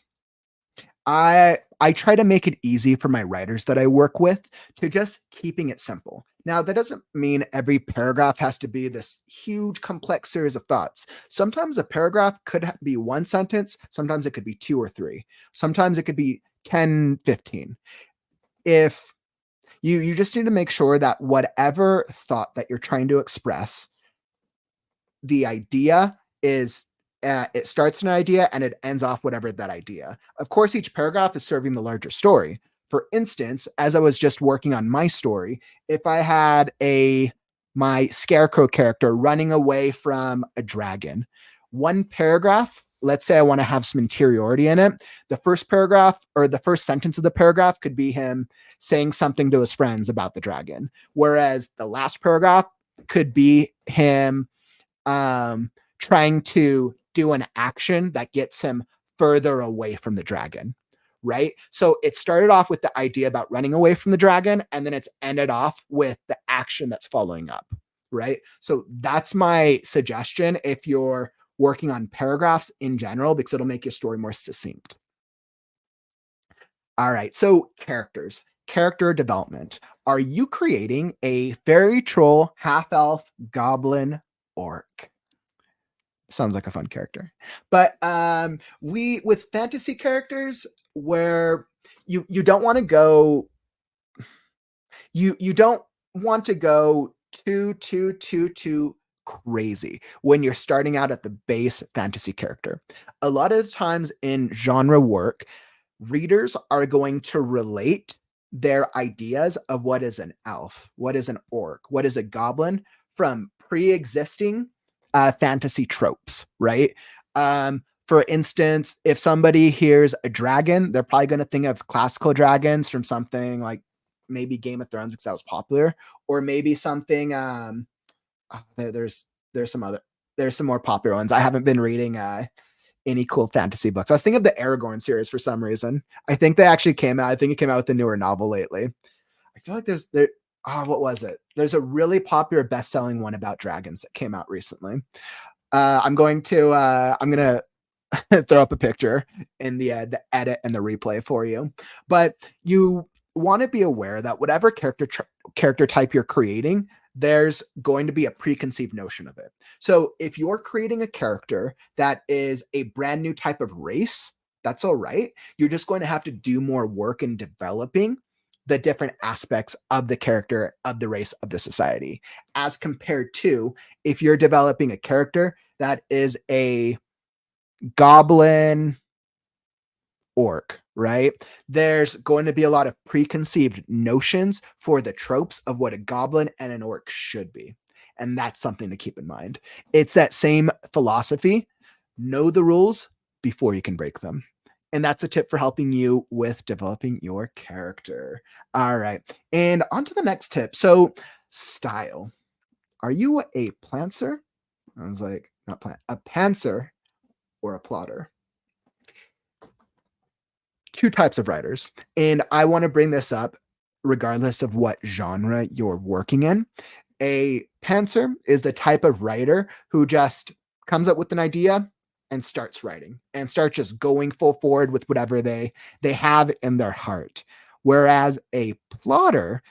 I try to make it easy for my writers that I work with to just keeping it simple. Now, that doesn't mean every paragraph has to be this huge, complex series of thoughts. Sometimes a paragraph could be one sentence, sometimes it could be two or three, sometimes it could be 10, 15. If you just need to make sure that whatever thought that you're trying to express, the idea is it starts an idea and it ends off whatever that idea. Of course, each paragraph is serving the larger story. For instance, as I was just working on my story, if I had my scarecrow character running away from a dragon, one paragraph, let's say I want to have some interiority in it, the first paragraph or the first sentence of the paragraph could be him saying something to his friends about the dragon, whereas the last paragraph could be him trying to do an action that gets him further away from the dragon, right? So it started off with the idea about running away from the dragon, and then it's ended off with the action that's following up, right? So that's my suggestion if you're working on paragraphs in general, because it'll make your story more succinct. All right, so characters, character development. Are you creating a fairy, troll, half elf, goblin, orc? Sounds like a fun character. But we with fantasy characters where you don't want to go you don't want to go too crazy when you're starting out at the base fantasy character. A lot of times in genre work, readers are going to relate their ideas of what is an elf, what is an orc, what is a goblin from pre-existing fantasy tropes, right? For instance, if somebody hears a dragon, they're probably going to think of classical dragons from something like maybe Game of Thrones because that was popular, or maybe something. There's some other there's some more popular ones. I haven't been reading any cool fantasy books. I was thinking of the Aragorn series for some reason. I think they actually came out. I think it came out with a newer novel lately. I feel like what was it? There's a really popular best-selling one about dragons that came out recently. I'm gonna throw up a picture in the edit and the replay for you. But you want to be aware that whatever character type you're creating, there's going to be a preconceived notion of it. So if you're creating a character that is a brand new type of race, that's all right. You're just going to have to do more work in developing the different aspects of the character, of the race, of the society, as compared to if you're developing a character that is a goblin orc, right? There's going to be a lot of preconceived notions for the tropes of what a goblin and an orc should be. And that's something to keep in mind. It's that same philosophy. Know the rules before you can break them. And that's a tip for helping you with developing your character. All right. And on to the next tip. So, style. Are you a plancer? I was like, not plant, a pantser or a plotter? Two types of writers. And I want to bring this up regardless of what genre you're working in. A pantser is the type of writer who just comes up with an idea and starts writing and start just going full forward with whatever they have in their heart. Whereas a plotter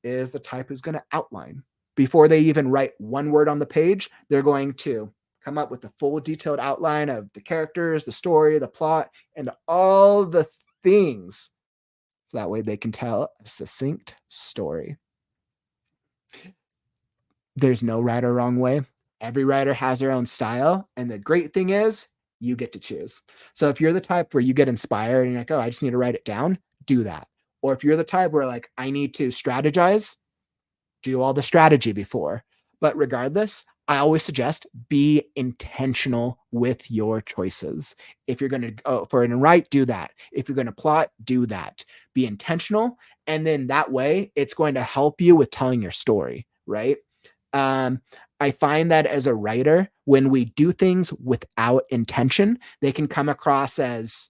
is the type who's going to outline. Before they even write one word on the page, they're going to come up with a full detailed outline of the characters, the story, the plot, and all the things. So that way they can tell a succinct story. There's no right or wrong way. Every writer has their own style. And the great thing is you get to choose. So if you're the type where you get inspired and you're like, oh, I just need to write it down, do that. Or if you're the type where like, I need to strategize, do all the strategy before. But regardless, I always suggest be intentional with your choices. If you're going to go for an write, do that. If you're going to plot, do that. Be intentional. And then that way it's going to help you with telling your story, right? Um, I find that as a writer, when we do things without intention, they can come across as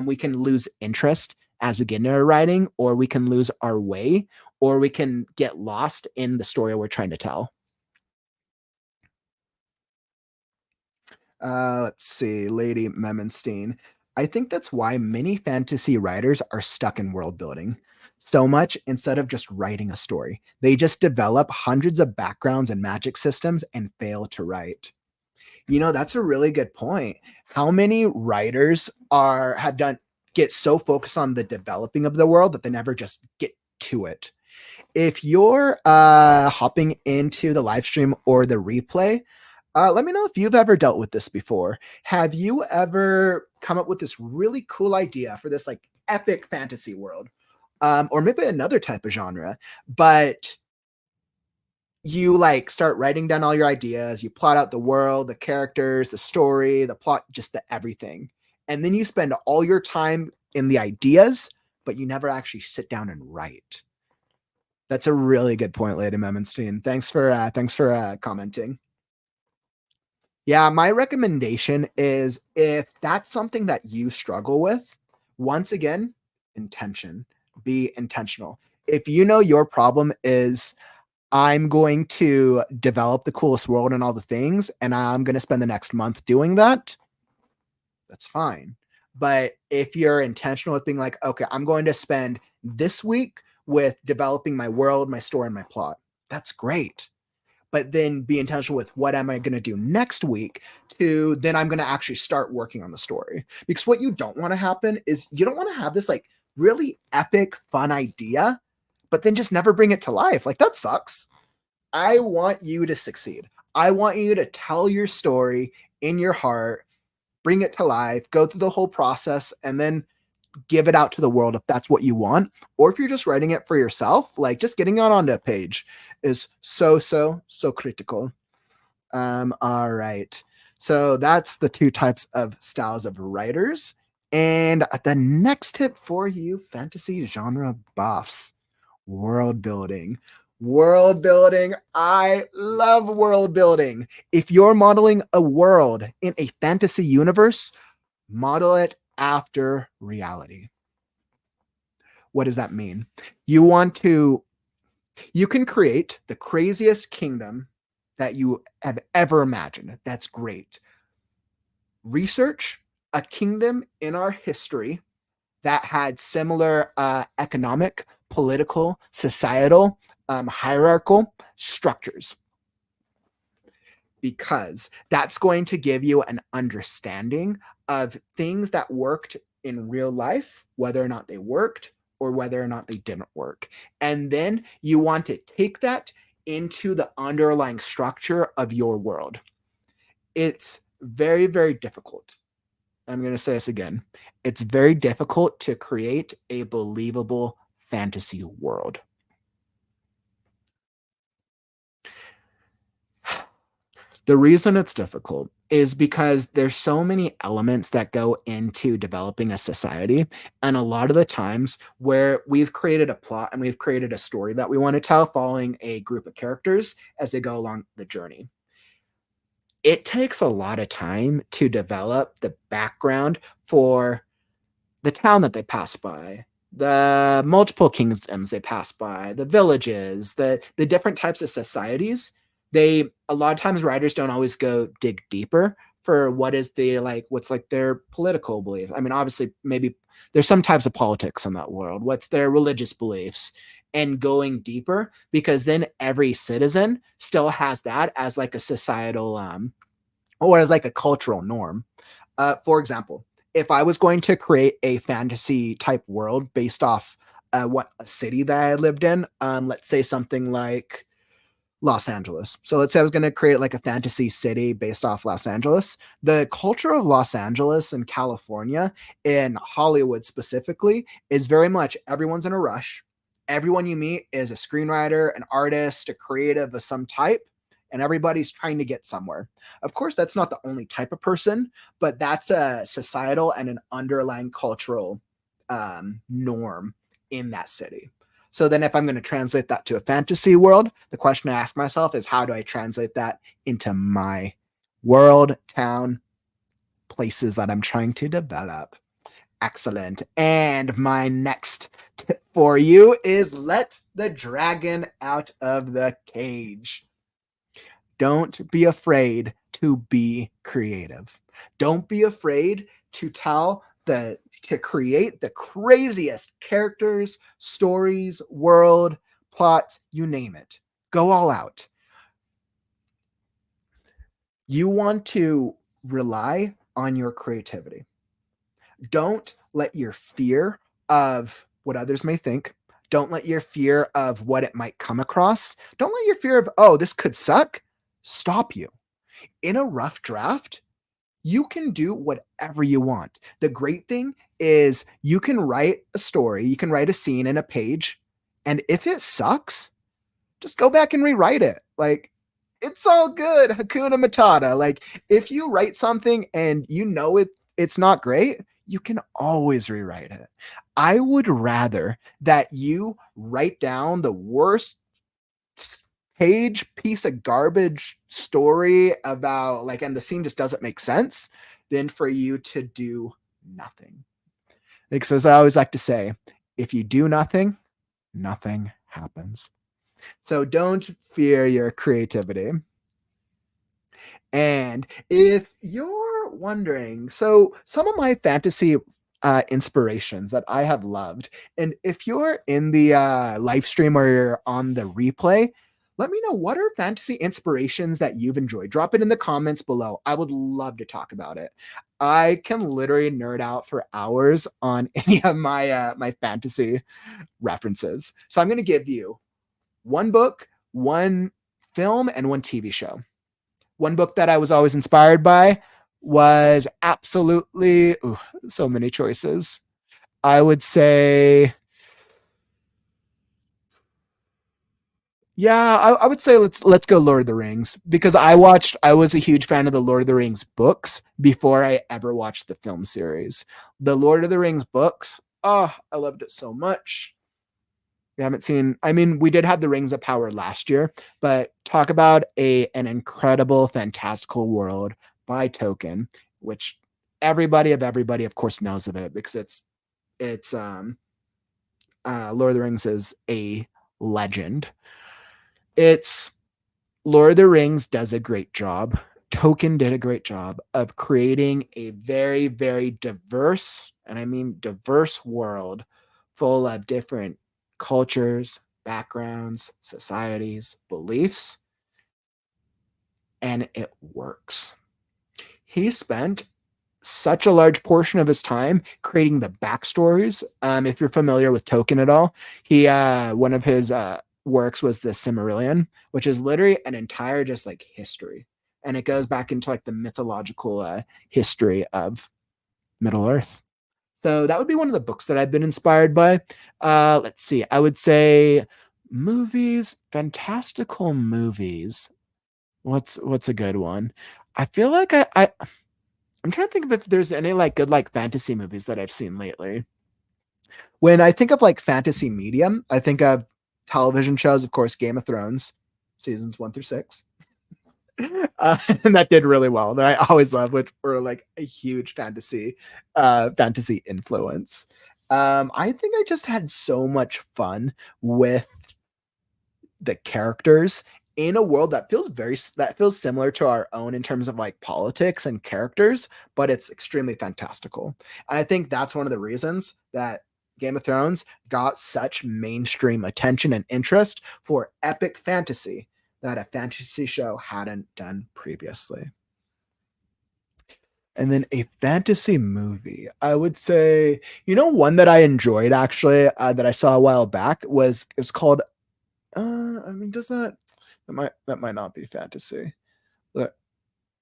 we can lose interest as we get into our writing, or we can lose our way, or we can get lost in the story we're trying to tell. Let's see, Lady Memenstein. I think that's why many fantasy writers are stuck in world building so much instead of just writing a story. They just develop hundreds of backgrounds and magic systems and fail to write. That's a really good point. How many writers are have done get so focused on the developing of the world that they never just get to it? If you're hopping into the live stream or the replay, let me know if you've ever dealt with this before. Have you ever come up with this really cool idea for this like epic fantasy world? Or maybe another type of genre, but you like start writing down all your ideas, you plot out the world, the characters, the story, the plot, just the everything. And then you spend all your time in the ideas, but you never actually sit down and write. That's a really good point, Lady Memenstein. Thanks for commenting. Yeah, my recommendation is if that's something that you struggle with, once again, intention. Be intentional. If you know your problem is I'm going to develop the coolest world and all the things, and I'm going to spend the next month doing that, that's fine. But if you're intentional with being like, okay, I'm going to spend this week with developing my world, my story, and my plot, that's great. But then be intentional with what am I going to do next week to then I'm going to actually start working on the story. Because what you don't want to happen is you don't want to have this like really epic, fun idea, but then just never bring it to life. Like that sucks. I want you to succeed. I want you to tell your story in your heart, bring it to life, go through the whole process, and then give it out to the world if that's what you want. Or if you're just writing it for yourself, like just getting it onto a page is so critical. All right. So that's the two types of styles of writers. And the next tip for you fantasy genre buffs, world building. World building. I love world building. If you're modeling a world in a fantasy universe, model it after reality. What does that mean? You can create the craziest kingdom that you have ever imagined. That's great. Research a kingdom in our history that had similar economic, political, societal, hierarchical structures, because that's going to give you an understanding of things that worked in real life, whether or not they worked or whether or not they didn't work. And then you want to take that into the underlying structure of your world. It's very, very difficult. I'm going to say this again. It's very difficult to create a believable fantasy world. The reason it's difficult is because there's so many elements that go into developing a society. And a lot of the times where we've created a plot and we've created a story that we want to tell following a group of characters as they go along the journey. It takes a lot of time to develop the background for the town that they pass by, the multiple kingdoms they pass by, the villages, the different types of societies. They a lot of times writers don't always go dig deeper for what is the like what's like their political belief. I mean, obviously, maybe there's some types of politics in that world. What's their religious beliefs? And going deeper, because then every citizen still has that as like a societal or as like a cultural norm. For example, if I was going to create a fantasy type world based off what a city that I lived in, let's say something like Los Angeles. So let's say I was going to create like a fantasy city based off Los Angeles. The culture of Los Angeles and California, in Hollywood specifically, is very much everyone's in a rush. Everyone you meet is a screenwriter, an artist, a creative of some type, and everybody's trying to get somewhere. Of course, that's not the only type of person, but that's a societal and an underlying cultural norm in that city. So then if I'm going to translate that to a fantasy world, the question I ask myself is how do I translate that into my world, town, places that I'm trying to develop? Excellent. And my next tip for you is let the dragon out of the cage. Don't be afraid to be creative. Don't be afraid to create the craziest characters, stories, world, plots, you name it. Go all out. You want to rely on your creativity. Don't let your fear of what others may think, don't let your fear of what it might come across, don't let your fear of, oh, this could suck, stop you. In a rough draft, you can do whatever you want. The great thing is you can write a story, you can write a scene in a page, and if it sucks, just go back and rewrite it. Like, it's all good. Hakuna Matata. Like, if you write something and you know it's not great, you can always rewrite it. I would rather that you write down the worst page piece of garbage story about like, and the scene just doesn't make sense, than for you to do nothing. Because as I always like to say, if you do nothing, nothing happens. So don't fear your creativity. And if you're wondering, so some of my fantasy inspirations that I have loved, and if you're in the live stream or you're on the replay, let me know what are fantasy inspirations that you've enjoyed. Drop it in the comments below. I would love to talk about it. I can literally nerd out for hours on any of my fantasy references. So I'm going to give you one book, one film, and one TV show. One book that I was always inspired by was absolutely so many choices. I would say, yeah, I would say let's go Lord of the Rings, because I was a huge fan of the Lord of the Rings books before I ever watched the film series. The Lord of the Rings books, oh, I loved it so much. We haven't seen, I mean, we did have the Rings of Power last year, but talk about an incredible, fantastical world by Tolkien, which everybody of course knows of it, because it's Lord of the Rings is a legend. It's Lord of the Rings does a great job. Tolkien did a great job of creating a very, very diverse, and I mean diverse world full of different cultures, backgrounds, societies, beliefs, and it works. He spent such a large portion of his time creating the backstories. If you're familiar with Tolkien at all, he one of his works was the Silmarillion, which is literally an entire just like history, and it goes back into like the mythological history of Middle Earth. So that would be one of the books that I've been inspired by. Let's see. I would say movies, fantastical movies. What's a good one? I feel like I'm trying to think of if there's any like good like fantasy movies that I've seen lately. When I think of like fantasy medium, I think of television shows, of course, Game of Thrones, seasons 1 through 6. And that did really well. That I always love, which were like a huge fantasy influence. I think I just had so much fun with the characters in a world that that feels similar to our own in terms of like politics and characters, but it's extremely fantastical. And I think that's one of the reasons that Game of Thrones got such mainstream attention and interest for epic fantasy that a fantasy show hadn't done previously. And then a fantasy movie, I would say, one that I enjoyed actually, that I saw a while back it's called I mean, does that might not be fantasy. But,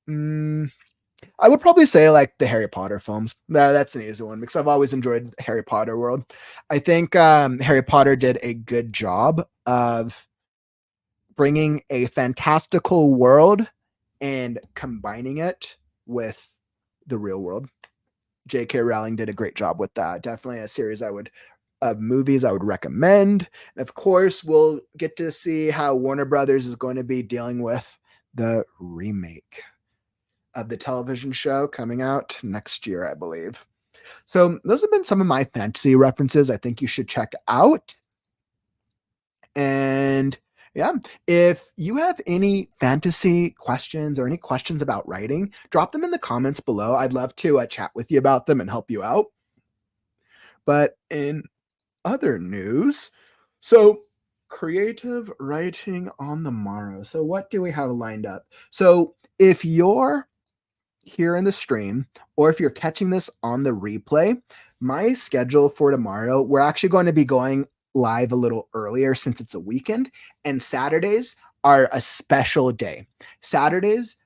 I would probably say like the Harry Potter films. That's an easy one because I've always enjoyed the Harry Potter world. I think Harry Potter did a good job of bringing a fantastical world and combining it with the real world. J.K. Rowling did a great job with that. Definitely a series of movies I would recommend. And of course, we'll get to see how Warner Brothers is going to be dealing with the remake of the television show coming out next year, I believe. So those have been some of my fantasy references I think you should check out. And yeah, if you have any fantasy questions or any questions about writing, drop them in the comments below. I'd love to chat with you about them and help you out. But in other news, so creative writing on the morrow. So what do we have lined up? So if you're here in the stream, or if you're catching this on the replay, my schedule for tomorrow, we're actually going to be going live a little earlier since it's a weekend, and Saturdays are a special day. Saturdays,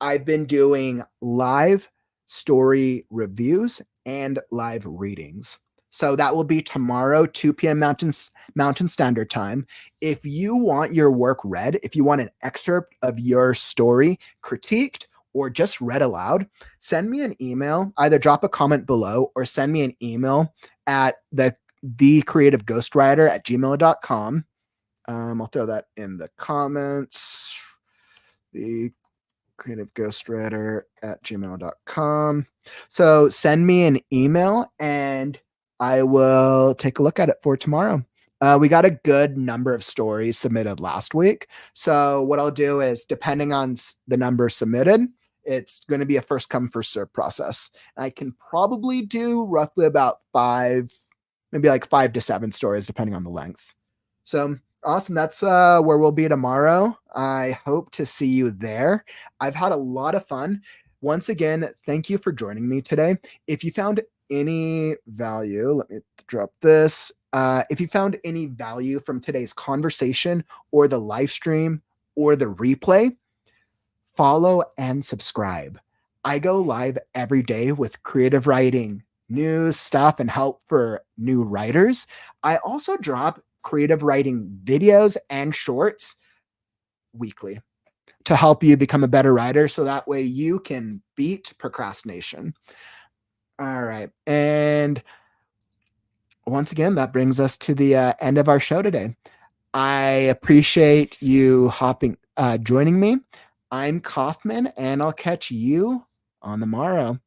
I've been doing live story reviews and live readings. So that will be tomorrow, 2 p.m. Mountain Standard Time. If you want your work read, if you want an excerpt of your story critiqued or just read aloud, send me an email. Either drop a comment below or send me an email at thecreativeghostwriter@gmail.com. I'll throw that in the comments. The creativeghostwriter@gmail.com. So send me an email and I will take a look at it for tomorrow. We got a good number of stories submitted last week. So what I'll do is, depending on the number submitted, it's going to be a first come, first serve process. I can probably do roughly about maybe like 5 to 7 stories, depending on the length. So awesome. That's where we'll be tomorrow. I hope to see you there. I've had a lot of fun. Once again, thank you for joining me today. If you found any value, let me drop this. If you found any value from today's conversation or the live stream or the replay, follow and subscribe. I go live every day with creative writing, news, stuff, and help for new writers. I also drop creative writing videos and shorts weekly to help you become a better writer so that way you can beat procrastination. All right. And once again, that brings us to the end of our show today. I appreciate you joining me. I'm Kauffman, and I'll catch you on the morrow.